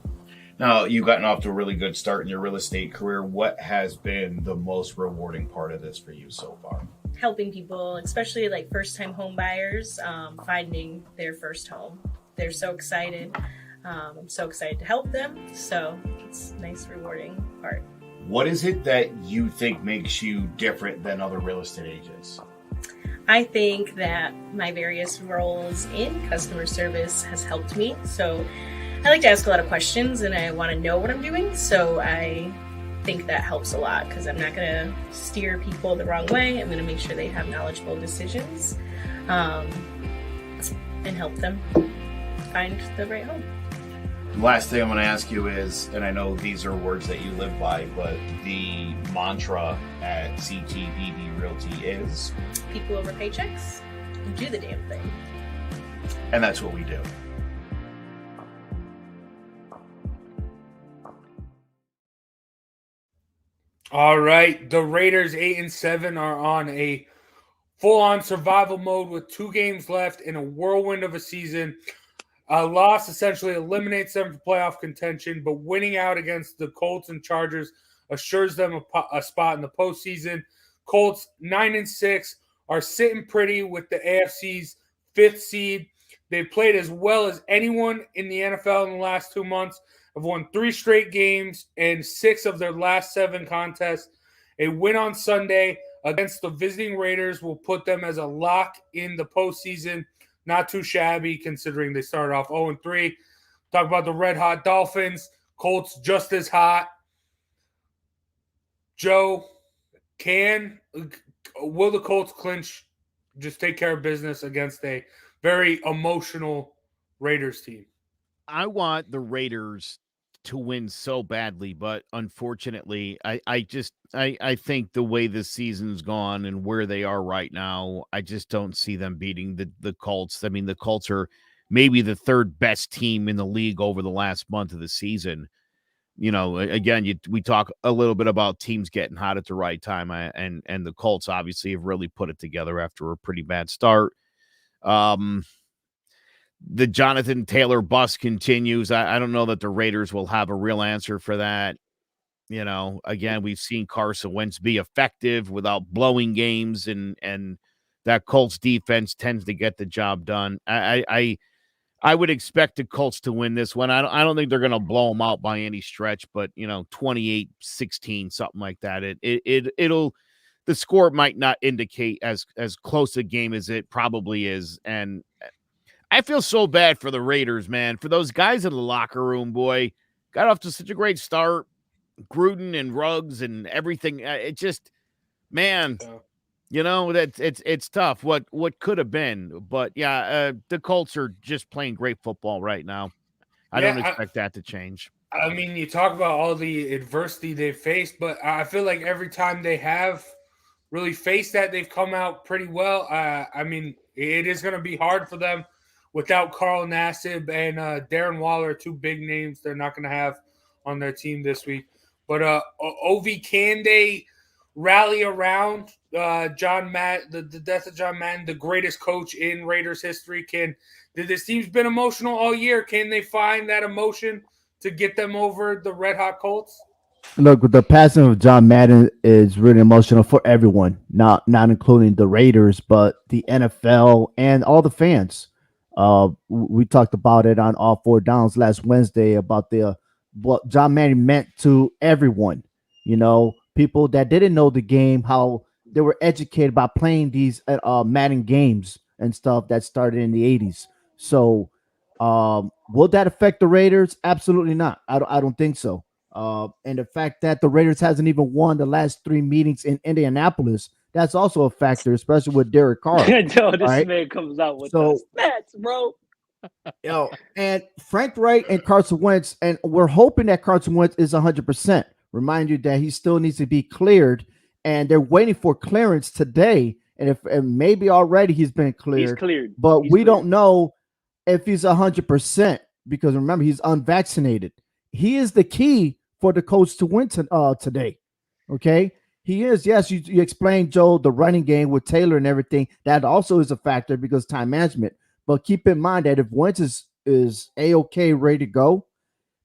Now, you've gotten off to a really good start in your real estate career. What has been the most rewarding part of this for you so far? Helping people, especially like first-time home buyers, finding their first home. They're so excited. I'm so excited to help them. So it's a nice, rewarding part. What is it that you think makes you different than other real estate agents? I think that my various roles in customer service has helped me. So I like to ask a lot of questions and I want to know what I'm doing. So I think that helps a lot because I'm not going to steer people the wrong way. I'm going to make sure they have knowledgeable decisions and help them find the right home. The last thing I'm going to ask you is, and I know these are words that you live by, but the mantra at CTBB Realty is? People over paychecks, do the damn thing. And that's what we do. All right, the Raiders 8-7 are on a full-on survival mode with 2 games left in a whirlwind of a season. A loss essentially eliminates them from playoff contention, but winning out against the Colts and Chargers assures them a spot in the postseason. Colts 9-6 are sitting pretty with the AFC's 5th seed. They've played as well as anyone in the NFL in the last 2 months. Have won 3 straight games and 6 of their last 7 contests. A win on Sunday against the visiting Raiders will put them as a lock in the postseason. Not too shabby considering they started off 0-3. Talk about the red-hot Dolphins. Colts just as hot. Joe, will the Colts clinch, just take care of business against a very emotional Raiders team? I want the Raiders to win so badly, but unfortunately, I think the way this season's gone and where they are right now, I just don't see them beating the Colts. I mean, the Colts are maybe the third best team in the league over the last month of the season. Again, we talk a little bit about teams getting hot at the right time, and the Colts obviously have really put it together after a pretty bad start. The Jonathan Taylor bust continues. I don't know that the Raiders will have a real answer for that. Again, we've seen Carson Wentz be effective without blowing games, and that Colts defense tends to get the job done. I would expect the Colts to win this one. I don't think they're going to blow them out by any stretch, but 28-16, something like that. It'll the score might not indicate as close a game as it probably is, and I feel so bad for the Raiders, man. For those guys in the locker room, boy, got off to such a great start. Gruden and Ruggs and everything. It just, man, that it's tough. What could have been, but yeah, the Colts are just playing great football right now. I don't expect that to change. I mean, you talk about all the adversity they've faced, but I feel like every time they have really faced that, they've come out pretty well. I mean, it is going to be hard for them without Carl Nassib and Darren Waller, two big names they're not going to have on their team this week. But Ovi, can they rally around John Madden, the death of John Madden, the greatest coach in Raiders history? This team's been emotional all year. Can they find that emotion to get them over the Red Hot Colts? Look, the passing of John Madden is really emotional for everyone, not including the Raiders, but the NFL and all the fans. We talked about it on All Four Downs last Wednesday about what John Madden meant to everyone. People that didn't know the game, how they were educated by playing these Madden games and stuff that started in the 80s. So, will that affect the Raiders? Absolutely not. I don't think so. And the fact that the Raiders hasn't even won the last 3 meetings in Indianapolis, that's also a factor, especially with Derek Carr. Man comes out with the stats, bro. And Frank Wright and Carson Wentz, and we're hoping that Carson Wentz is 100%. Remind you that he still needs to be cleared, and they're waiting for clearance today. And maybe already he's been cleared. He's cleared, but we don't know if he's 100% because remember he's unvaccinated. He is the key for the Colts to win today. Okay. He is. Yes, you explained, Joe, the running game with Taylor and everything. That also is a factor because time management. But keep in mind that if Wentz is A-OK, ready to go,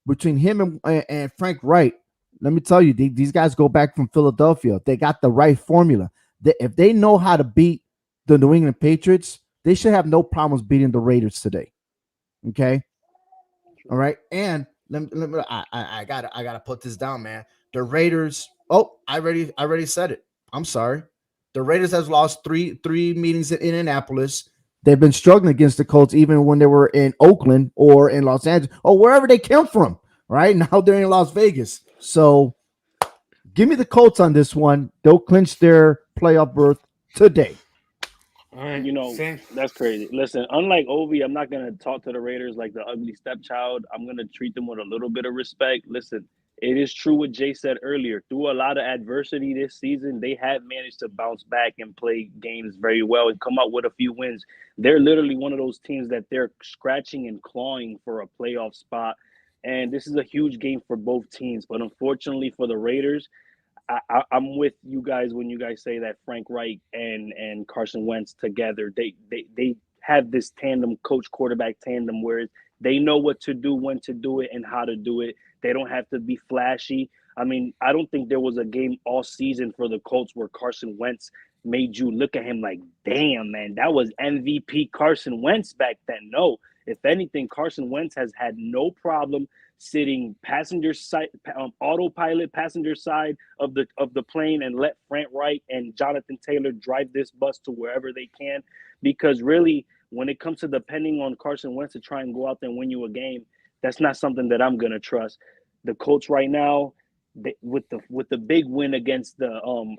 between him and Frank Wright, let me tell you, these guys go back from Philadelphia. They got the right formula. If they know how to beat the New England Patriots, they should have no problems beating the Raiders today. Okay? All right? And I gotta put this down, man. The Raiders. Oh, I already said it. I'm sorry. The Raiders has lost three meetings in Indianapolis. They've been struggling against the Colts even when they were in Oakland or in Los Angeles or wherever they came from. Right now they're in Las Vegas. So give me the Colts on this one. They'll clinch their playoff berth today. All right, that's crazy. Listen, unlike Ovi, I'm not going to talk to the Raiders like the ugly stepchild. I'm going to treat them with a little bit of respect. Listen, it is true what Jay said earlier. Through a lot of adversity this season, they have managed to bounce back and play games very well and come out with a few wins. They're literally one of those teams that they're scratching and clawing for a playoff spot. And this is a huge game for both teams. But unfortunately for the Raiders, I'm with you guys when you guys say that Frank Wright and Carson Wentz together, they have this tandem, coach-quarterback tandem, where they know what to do, when to do it, and how to do it. They don't have to be flashy. I mean, I don't think there was a game all season for the Colts where Carson Wentz made you look at him like, damn, man, that was MVP Carson Wentz back then. No. If anything, Carson Wentz has had no problem sitting passenger side, autopilot passenger side of the plane and let Frank Wright and Jonathan Taylor drive this bus to wherever they can. Because really, when it comes to depending on Carson Wentz to try and go out there and win you a game, that's not something that I'm going to trust. The Colts right now, with the big win against the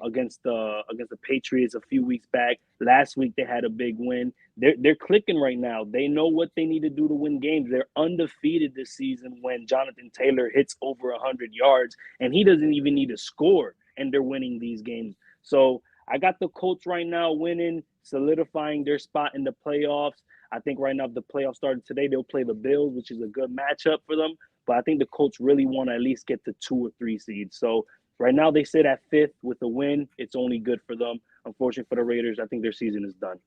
Patriots a few weeks back. Last week they had a big win. They're clicking right now. They know what they need to do to win games. They're undefeated this season when Jonathan Taylor hits over 100 yards, and he doesn't even need to score, and they're winning these games. So I got the Colts right now winning, solidifying their spot in the playoffs. I think right now, if the playoffs started today, they'll play the Bills, which is a good matchup for them. But I think the Colts really want to at least get to 2 or 3 seeds. So right now they sit at 5th with a win. It's only good for them. Unfortunately for the Raiders, I think their season is done.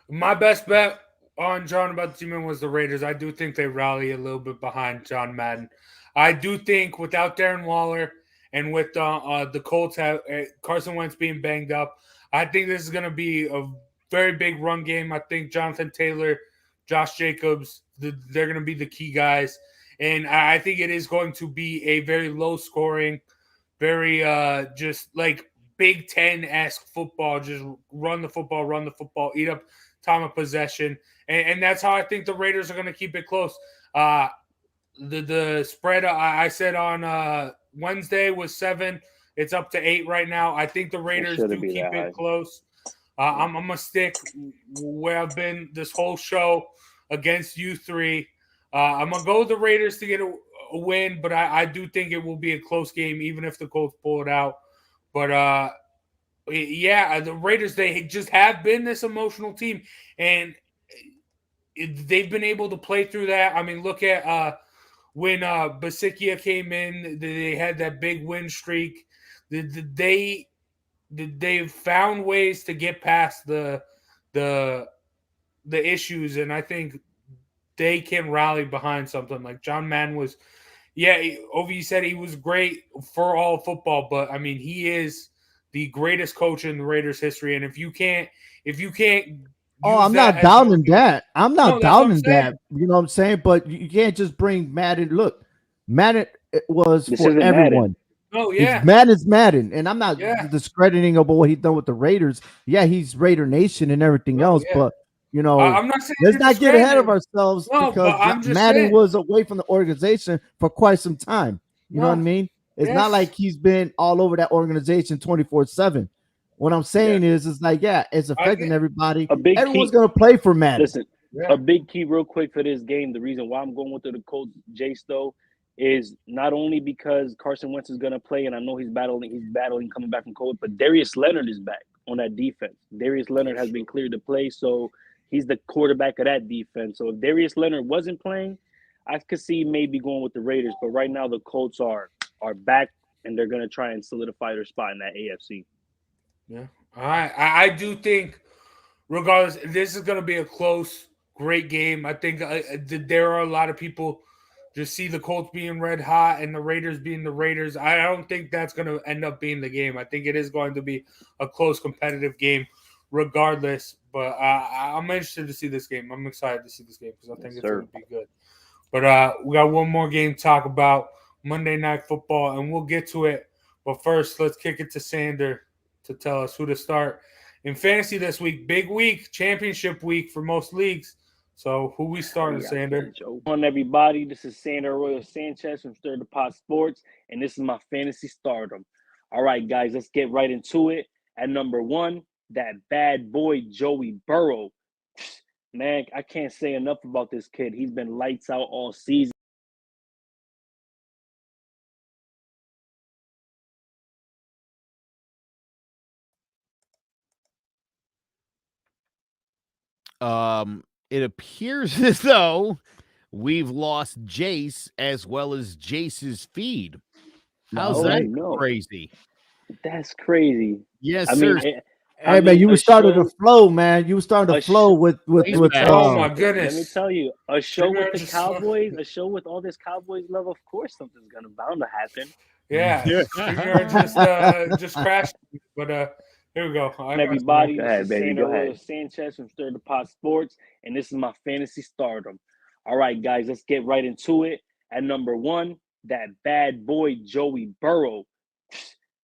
My best bet on John about the team was the Raiders. I do think they rally a little bit behind John Madden. I do think without Darren Waller and with the Colts have Carson Wentz being banged up, I think this is going to be a very big run game. I think Jonathan Taylor, Josh Jacobs, they're going to be the key guys. And I think it is going to be a very low scoring, very just like Big Ten-esque football. Just run the football, eat up time of possession. And that's how I think the Raiders are going to keep it close. The spread I said on Wednesday was 7. It's up to 8 right now. I think the Raiders do keep it close. I'm going to stick where I've been this whole show against you three. I'm going to go with the Raiders to get a win, but I do think it will be a close game, even if the Colts pull it out. But, the Raiders, they just have been this emotional team, and they've been able to play through that. I mean, look at when Basikia came in, they had that big win streak. They've found ways to get past the issues, and I think they can rally behind something. Like John Madden was, Ovi said he was great for all football, but I mean he is the greatest coach in the Raiders history, and if you can't I'm not doubting that. I'm not doubting that. You know what I'm saying? But you can't just bring Madden. Look, Madden was for everyone. Madden. Oh yeah, Madden's Madden, and I'm not discrediting about what he's done with the Raiders. Yeah, he's Raider Nation and everything else, but you know, I'm not saying let's not get ahead of ourselves because Madden was away from the organization for quite some time. You know what I mean? It's not like he's been all over that organization 24/7. What I'm saying is like, it's affecting everybody. Everyone's going to play for Madden. Listen, a big key real quick for this game, the reason why I'm going with the Colts, Jace, though, is not only because Carson Wentz is going to play, and I know he's battling coming back from COVID, but Darius Leonard is back on that defense. Darius Leonard has been cleared to play, so he's the quarterback of that defense. So if Darius Leonard wasn't playing, I could see maybe going with the Raiders. But right now the Colts are back, and they're going to try and solidify their spot in that AFC. Yeah, I do think, regardless, this is going to be a close, great game. I think there are a lot of people just see the Colts being red hot and the Raiders being the Raiders. I don't think that's going to end up being the game. I think it is going to be a close, competitive game, regardless. But I'm interested to see this game. I'm excited to see this game because I think it's going to be good. But we got one more game to talk about, Monday Night Football, and we'll get to it. But first, let's kick it to Sander to tell us who to start in fantasy this week. Big week, championship week for most leagues. So who we starting, Sander? On everybody, this is Sander Arroyo Sanchez from Stir the Pot Sports, and this is my fantasy stardom. All right, guys, let's get right into it. At number 1, that bad boy Joey Burrow. Man, I can't say enough about this kid. He's been lights out all season. It appears as though we've lost Jace as well as Jace's feed. How's that crazy? That's crazy. Yes, sir. Hey, man, you were starting to flow, man. You were starting to flow with oh my goodness. Let me tell you, a show with the Cowboys, a show with all this Cowboys love, of course something's bound to happen. Yeah. just crashed. But here we go. Everybody, go ahead, baby. Go ahead. Sanchez from Stir the Pot Sports, and this is my fantasy stardom. All right, guys, let's get right into it. At number 1, that bad boy Joey Burrow.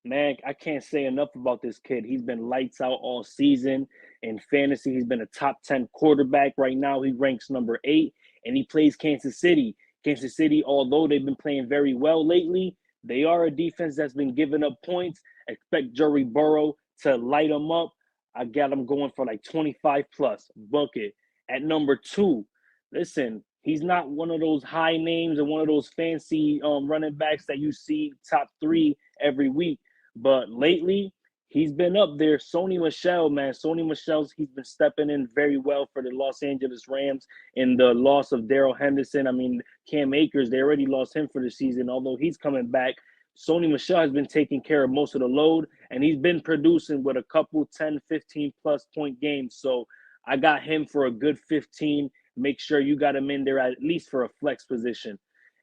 Man, I can't say enough about this kid. He's been lights out all season. In fantasy, he's been a top 10 quarterback. Right now, he ranks number 8, and he plays Kansas City. Kansas City, although they've been playing very well lately, they are a defense that's been giving up points. Expect Joey Burrow to light them up. I got him going for like 25 plus. Book it. At number 2, listen, he's not one of those high names or one of those fancy running backs that you see top 3 every week. But lately, he's been up there. Sony Michel, man. Sony Michel's, he's been stepping in very well for the Los Angeles Rams in the loss of Darrell Henderson. I mean, Cam Akers, they already lost him for the season. Although he's coming back, Sony Michel has been taking care of most of the load, and he's been producing with a couple 10, 15 plus point games. So I got him for a good 15. Make sure you got him in there at least for a flex position.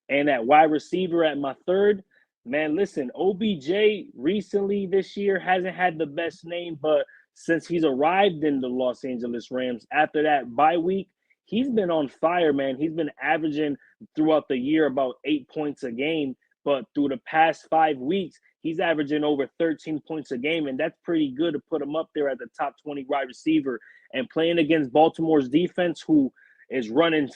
And at wide receiver at my 3rd, man, listen, OBJ recently this year hasn't had the best name, but since he's arrived in the Los Angeles Rams after that bye week, he's been on fire, man. He's been averaging throughout the year about 8 points a game, but through the past 5 weeks, he's averaging over 13 points a game, and that's pretty good to put him up there at the top 20 wide receiver. And playing against Baltimore's defense, who is running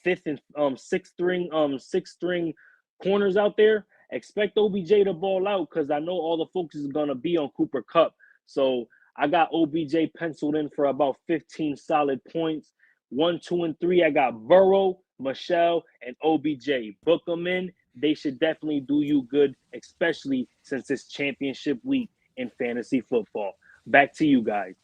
fifth and sixth string corners out there, expect OBJ to ball out because I know all the focus is going to be on Cooper Kupp. So I got OBJ penciled in for about 15 solid points. 1, 2, and 3, I got Burrow, Michel, and OBJ. Book them in. They should definitely do you good, especially since it's championship week in fantasy football. Back to you guys.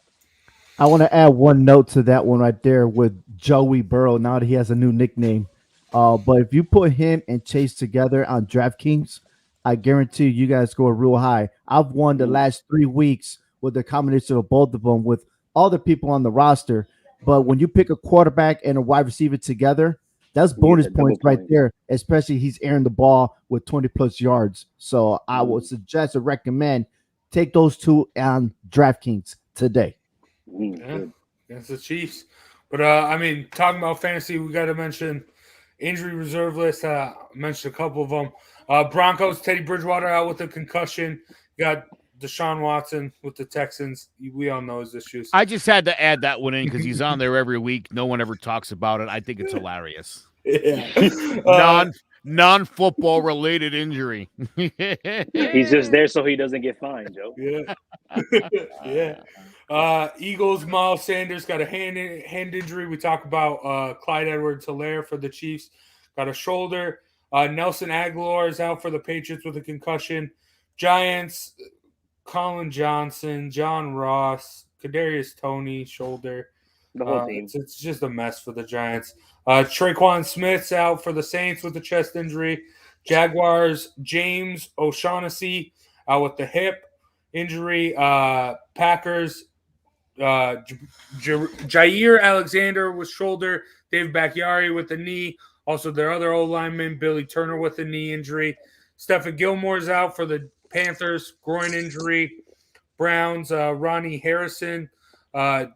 I want to add one note to that one right there with Joey Burrow. Now that he has a new nickname, but if you put him and Chase together on DraftKings, I guarantee you guys go real high. I've won the last 3 weeks with the combination of both of them with all the people on the roster. But when you pick a quarterback and a wide receiver together, that's bonus points right there, especially he's airing the ball with 20 plus yards. So I would suggest or recommend take those 2 on DraftKings today. Yeah, against the Chiefs. But I mean, talking about fantasy, we got to mention injury reserve list. Mentioned a couple of them. Broncos, Teddy Bridgewater out with a concussion. Got Deshaun Watson with the Texans. We all know his issues. I just had to add that one in because he's on there every week. No one ever talks about it. I think it's hilarious. Yeah. Non-football related injury. He's just there so he doesn't get fined, Joe. Yeah. Yeah. Eagles, Miles Sanders got a hand injury. We talk about Clyde Edwards-Helaire for the Chiefs. Got a shoulder. Nelson Aguilar is out for the Patriots with a concussion. Giants, Colin Johnson, John Ross, Kadarius Toney, shoulder. The whole team. It's just a mess for the Giants. Traquan Smith's out for the Saints with a chest injury. Jaguars, James O'Shaughnessy out with the hip injury. Packers, Jair Alexander with shoulder. Dave Bakhtiari with the knee. Also, their other O-lineman, Billy Turner with a knee injury. Stephen Gilmore's out for the Panthers, groin injury. Browns, Ronnie Harrison,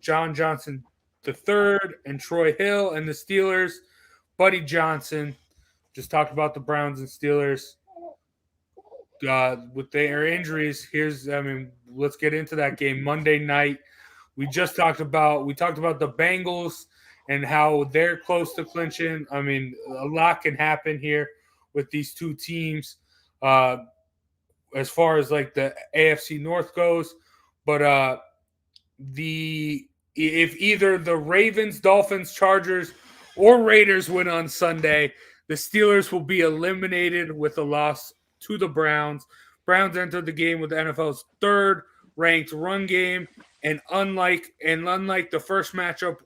John Johnson III, and Troy Hill. And the Steelers, Buddy Johnson. Just talked about the Browns and Steelers. With their injuries, let's get into that game Monday night. We talked about the Bengals and how they're close to clinching. I mean, a lot can happen here with these two teams as far as like the AFC North goes. But if either the Ravens, Dolphins, Chargers, or Raiders win on Sunday, the Steelers will be eliminated with a loss to the Browns. Browns entered the game with the NFL's 3rd ranked run game, and unlike the first matchup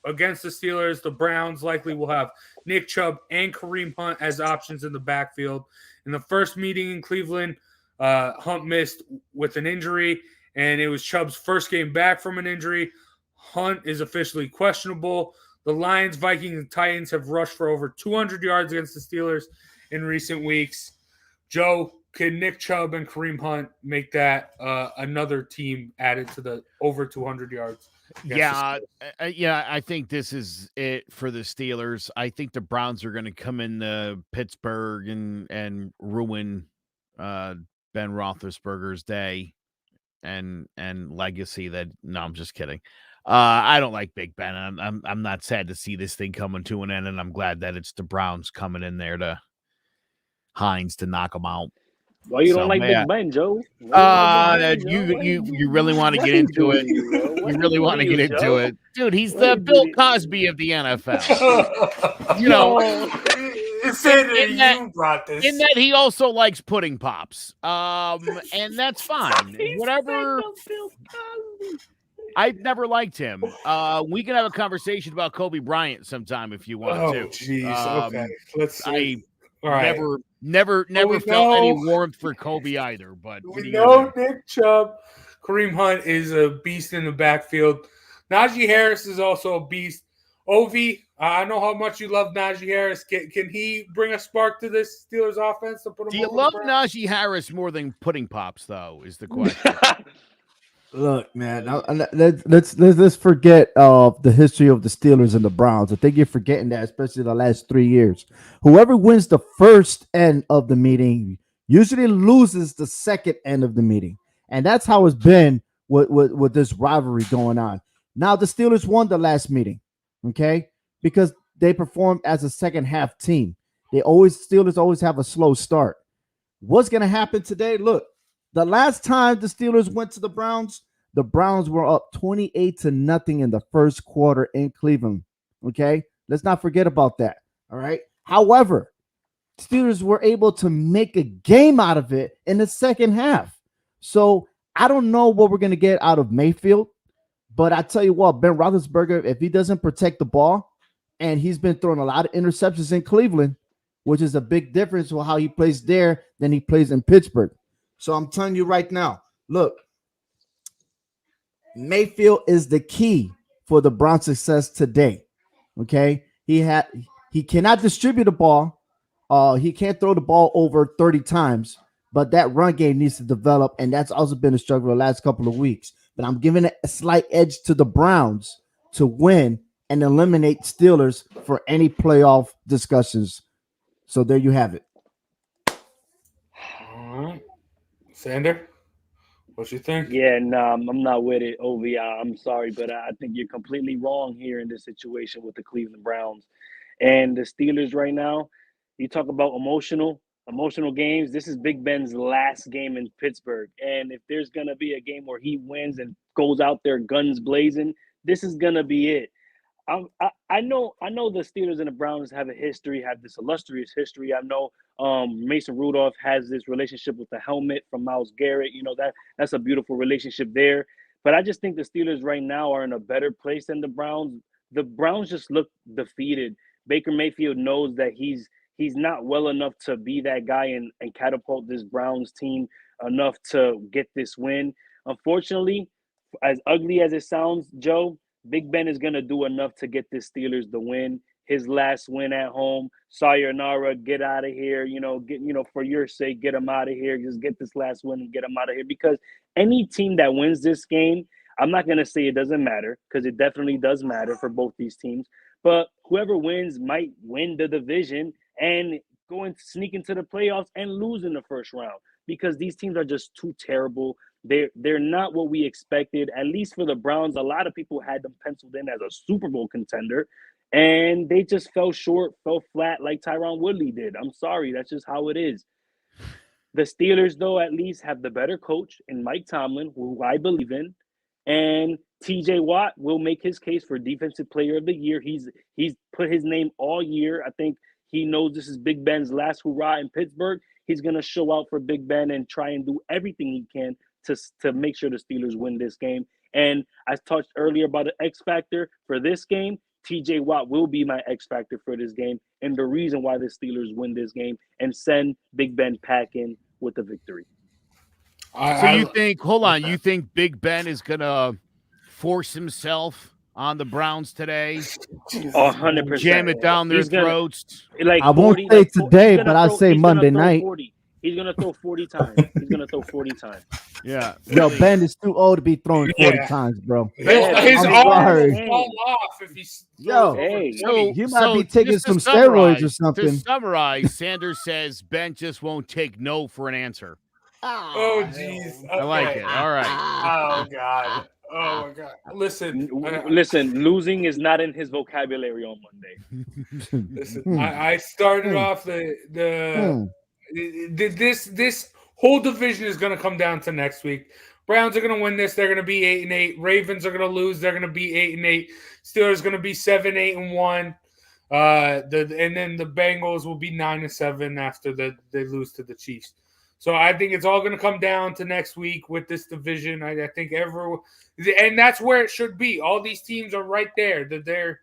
against the Steelers, the Browns likely will have Nick Chubb and Kareem Hunt as options in the backfield. In the first meeting in Cleveland, Hunt missed with an injury, and it was Chubb's first game back from an injury. Hunt is officially questionable. The Lions, Vikings, and Titans have rushed for over 200 yards against the Steelers in recent weeks. Joe, can Nick Chubb and Kareem Hunt make that another team added to the over 200 yards? Yeah, I think this is it for the Steelers. I think the Browns are going to come in Pittsburgh and ruin Ben Roethlisberger's day. legacy that no, I'm just kidding. I don't like Big Ben. I'm not sad to see this thing coming to an end, and I'm glad that it's the Browns coming in there to Hines to knock them out. Why you don't like Big Ben, Joe? You really want to get into it? You really want to get into it, dude? He's the Bill Cosby of the NFL. You know, in that he also likes pudding pops, and that's fine. Whatever. I've never liked him. We can have a conversation about Kobe Bryant sometime if you want to. Oh, jeez. Okay, let's see. All right. Never felt any warmth for Kobe either. But we know Nick Chubb, Kareem Hunt is a beast in the backfield. Najee Harris is also a beast. Ovi, I know how much you love Najee Harris. Can he bring a spark to this Steelers offense to put him? Do you love Najee Harris more than pudding pops, though? Is the question. Look, man, let's forget the history of the Steelers and the Browns. I think you're forgetting that, especially the last 3 years. Whoever wins the first end of the meeting usually loses the second end of the meeting, and that's how it's been with this rivalry going on. Now the Steelers won the last meeting, okay, because they performed as a second half team. Steelers always have a slow start. What's gonna happen today? Look. The last time the Steelers went to the Browns were up 28-0 in the first quarter in Cleveland. Okay, let's not forget about that. All right. However, Steelers were able to make a game out of it in the second half. So I don't know what we're going to get out of Mayfield, but I tell you what, Ben Roethlisberger, if he doesn't protect the ball, and he's been throwing a lot of interceptions in Cleveland, which is a big difference with how he plays there than he plays in Pittsburgh. So I'm telling you right now, look, Mayfield is the key for the Browns' success today. Okay, he cannot distribute the ball. He can't throw the ball over 30 times, but that run game needs to develop, and that's also been a struggle the last couple of weeks. But I'm giving it a slight edge to the Browns to win and eliminate Steelers for any playoff discussions. So there you have it. All right. Sander, what you think? Yeah, no, I'm not with it, Ovi. I'm sorry, but I think you're completely wrong here in this situation with the Cleveland Browns and the Steelers right now. You talk about emotional games. This is Big Ben's last game in Pittsburgh, and if there's gonna be a game where he wins and goes out there guns blazing, this is gonna be it. I know the Steelers and the Browns have this illustrious history. I know Mason Rudolph has this relationship with the helmet from Myles Garrett. You know, that's a beautiful relationship there. But I just think the Steelers right now are in a better place than the Browns. The Browns just look defeated. Baker Mayfield knows that he's not well enough to be that guy and catapult this Browns team enough to get this win. Unfortunately, as ugly as it sounds, Joe, Big Ben is going to do enough to get the Steelers the win. His last win at home. Sayonara, get out of here. For your sake, get him out of here. Just get this last win and get him out of here. Because any team that wins this game, I'm not going to say it doesn't matter, because it definitely does matter for both these teams. But whoever wins might win the division and sneak into the playoffs and lose in the first round, because these teams are just too terrible. They're not what we expected. At least for the Browns, a lot of people had them penciled in as a Super Bowl contender, and they just fell flat like Tyron Woodley did. I'm sorry, that's just how it is. The Steelers, though, at least have the better coach in Mike Tomlin, who I believe in, and TJ Watt will make his case for Defensive Player of the Year. He's put his name all year. I think he knows this is Big Ben's last hurrah in Pittsburgh. He's going to show out for Big Ben and try and do everything he can to make sure the Steelers win this game. And I talked earlier about the X factor for this game. TJ Watt will be my X factor for this game, and the reason why the Steelers win this game and send Big Ben packing with the victory. You think Big Ben is going to force himself on the Browns today? 100%. Jam it down their throats? I won't say today, but I'll say Monday night. 40. He's going to throw 40 times. He's going to throw 40 times. Yeah. Yo, Ben is too old to be throwing 40 times, bro. His arm will fall off if he's... He might be taking some steroids or something. To summarize, Sanders says Ben just won't take no for an answer. Oh, jeez. I like it. All right. Oh, God. Oh, my God. Listen. Listen, losing is not in his vocabulary on Monday. Listen, I started off this whole division is going to come down to next week. Browns are going to win this. They're going to be 8-8. Ravens are going to lose. They're going to be 8-8. Steelers going to be 7-8-1. And then the Bengals will be 9-7 after they lose to the Chiefs. So I think it's all going to come down to next week with this division. I think and that's where it should be. All these teams are right there. They're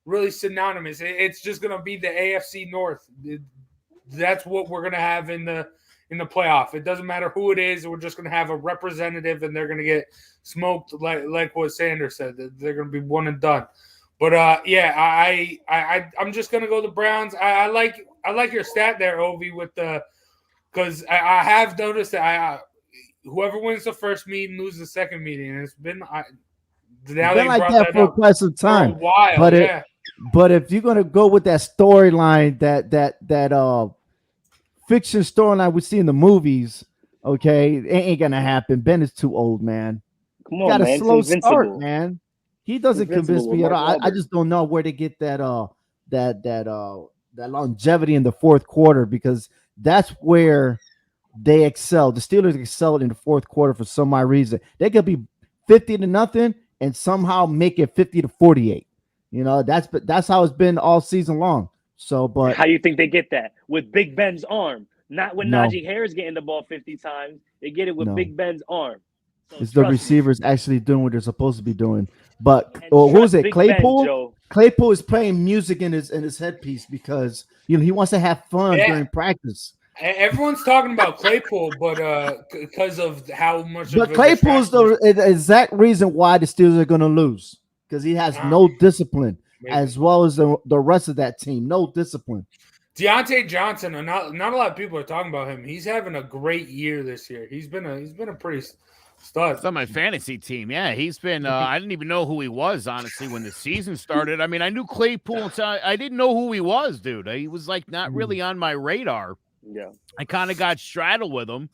really synonymous. It's just going to be the AFC North. That's what we're going to have in the playoff. It doesn't matter who it is. We're just going to have a representative, and they're going to get smoked like what Sanders said. They're going to be one and done. But I'm just going to go the Browns. I like your stat there, Ovi, with the. Because I have noticed that whoever wins the first meeting loses the second meeting, and it's been like that for quite some time. For a while, but if you're gonna go with that storyline, that fiction storyline we see in the movies, okay, it ain't gonna happen. Ben is too old, man. Come on, man. Got a slow start, man. He doesn't convince me at all. I just don't know where to get that longevity in the fourth quarter, because that's where they excel. The Steelers excelled in the fourth quarter for some odd reason. They could be 50-0 and somehow make it 50-48. You know, that's how it's been all season long. So, but how you think they get that? With Big Ben's arm, not when Najee Harris getting the ball 50 times. They get it with Big Ben's arm. So it's the receivers actually doing what they're supposed to be doing. But who is it? Claypool. Claypool is playing music in his headpiece because he wants to have fun during practice. Everyone's talking about Claypool, but because of how much. But Claypool's the exact reason why the Steelers are going to lose, because he has no discipline, as well as the rest of that team. No discipline. Deontay Johnson, not a lot of people are talking about him. He's having a great year this year. He's been a pretty stud. It's on my fantasy team. Yeah, he's been. I didn't even know who he was, honestly, when the season started. I mean, I knew Claypool. I didn't know who he was, dude. He was like not really on my radar. Yeah, I kind of got straddled with him.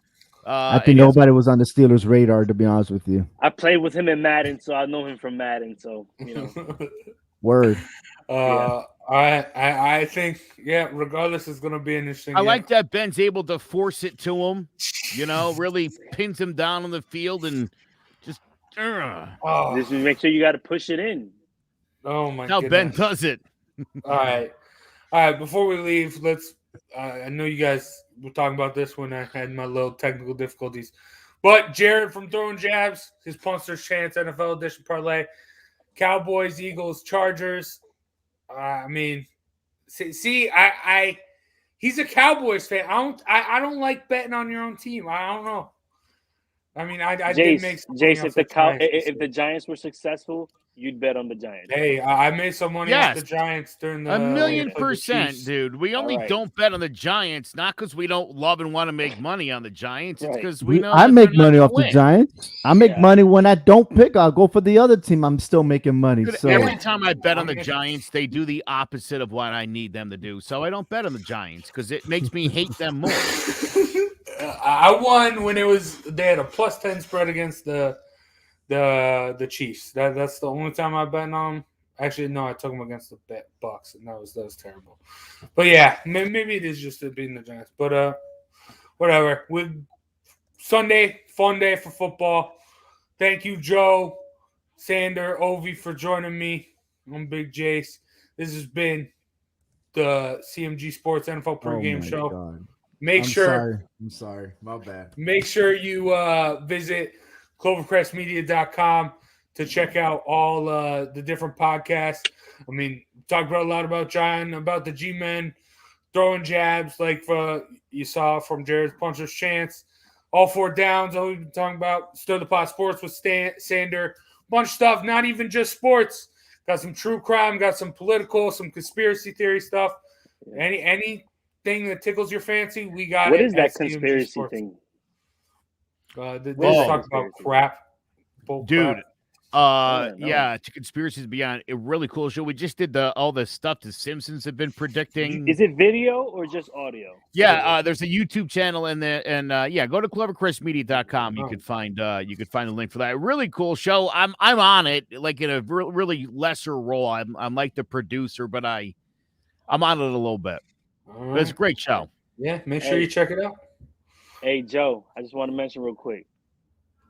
I think nobody was on the Steelers' radar, to be honest with you. I played with him in Madden, so I know him from Madden. So Word. I think regardless, it's going to be an interesting. I like that Ben's able to force it to him. Really pins him down on the field and just. Just make sure you got to push it in. Oh my! How Ben does it. All right. Before we leave, let's. I know you guys were talking about this when I had my little technical difficulties, but Jared from Throwing Jabs, his Punster's Chance NFL Edition parlay, Cowboys, Eagles, Chargers. I mean, see, he's a Cowboys fan. I don't like betting on your own team. I don't know. I mean, I did make some money Jace, if the Giants were successful, you'd bet on the Giants. Hey, I made some money off the Giants during the 1,000,000%, dude. We only don't bet on the Giants, not because we don't love and want to make money on the Giants. It's because we know I make money off the Giants. I make money when I don't pick. I'll go for the other team. I'm still making money. Dude, so every time I bet on the Giants, they do the opposite of what I need them to do. So I don't bet on the Giants because it makes me hate them more. I won when they had a +10 spread against the Chiefs. That's the only time I bet on them. Actually, no, I took them against the Bucks, and that was terrible. But yeah, maybe it is just beating the Giants. But whatever. With Sunday, fun day for football. Thank you, Joe, Sander, Ovi, for joining me on Big Jace. This has been the CMG Sports NFL pregame show. God. I'm sorry. My bad. Make sure you visit clovercrestmedia.com to check out all the different podcasts. I mean, talked a lot about John, about the G-Men, throwing jabs like you saw from Jared's Puncher's Chance. All four downs, all we've been talking about. Stir the Pot Sports with Sander. Bunch of stuff, not even just sports. Got some true crime, got some political, some conspiracy theory stuff. Anything that tickles your fancy, we got What it. is that conspiracy thing? They just talk about crap. Dude, To Conspiracies Beyond. A really cool show. We just did all the stuff the Simpsons have been predicting. Is it video or just audio? Yeah, there's a YouTube channel in there, and go to cleverchristmedia.com. You could find the link for that. Really cool show. I'm on it, like in a really lesser role. I'm like the producer, but I'm on it a little bit. But it's a great show. Yeah, make sure you check it out. Hey Joe, I just want to mention real quick.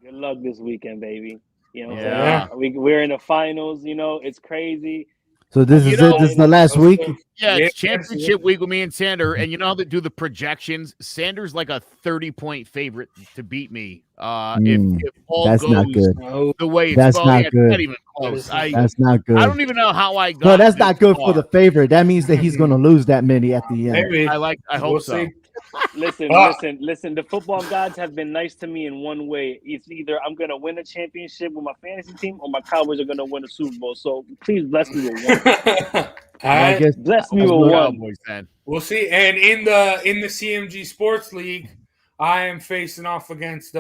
Good luck this weekend, baby. You know what I'm saying? We're in the finals, it's crazy. So this is it. This is the last week. Yeah, it's championship week with me and Sander. And you know how they do the projections? Sander's like a 30-point favorite to beat me. If all that's goes not good. The way it's that's going. not good. It's not even close. That's not good. I don't even know how I got. No, that's not good for the favorite. That means that he's going to lose that many at the end. Maybe. I hope so. Listen. The football gods have been nice to me in one way. It's either I'm going to win a championship with my fantasy team or my Cowboys are going to win a Super Bowl. So please bless me with one. I guess bless me with one. Cowboys, then. We'll see. And in the CMG Sports League, I am facing off against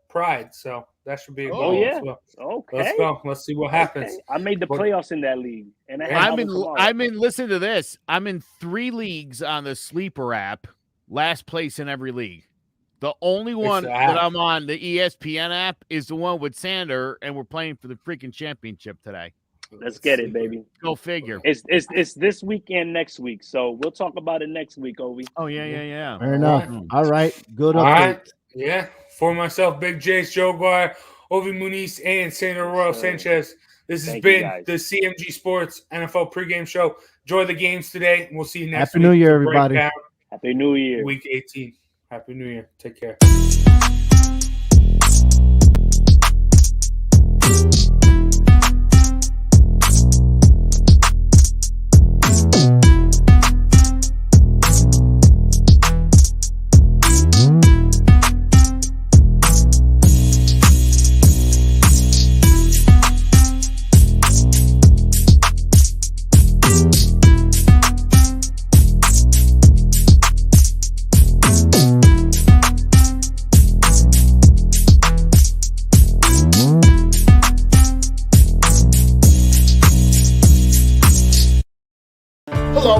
Pride. So that should be a goal. Oh yeah. Okay. Let's go. Let's see what happens. Okay. I made the playoffs in that league, and I'm in. Listen to this. I'm in 3 leagues on the Sleeper app. Last place in every league. The only one that I'm on, the ESPN app, is the one with Sander, and we're playing for the freaking championship today. Let's get it, baby. Go figure. It's this week and next week, so we'll talk about it next week, Ovi. Oh yeah. Fair enough. All right. Good. All right. Yeah. For myself, Big Jace, Joe Guire, Ovi Muniz, and Sander Royal Sanchez. This has been the CMG Sports NFL pregame show. Enjoy the games today. We'll see you next week. Happy New Year, everybody. Happy New Year. Week 18. Happy New Year. Take care.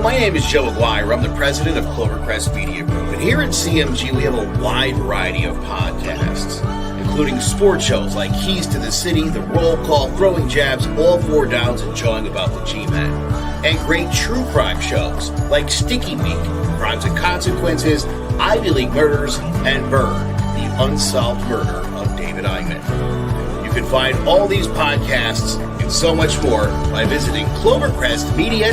My name is Joe Aguirre. I'm the president of Clovercrest Media Group. And here at CMG, we have a wide variety of podcasts, including sports shows like Keys to the City, The Roll Call, Throwing Jabs, All 4 Downs, and Jawing About the G-Men. And great true crime shows like Sticky Meat, Crimes and Consequences, Ivy League Murders, and Bird, the unsolved murder of David Eichmann. You can find all these podcasts and so much more by visiting ClovercrestMedia.com.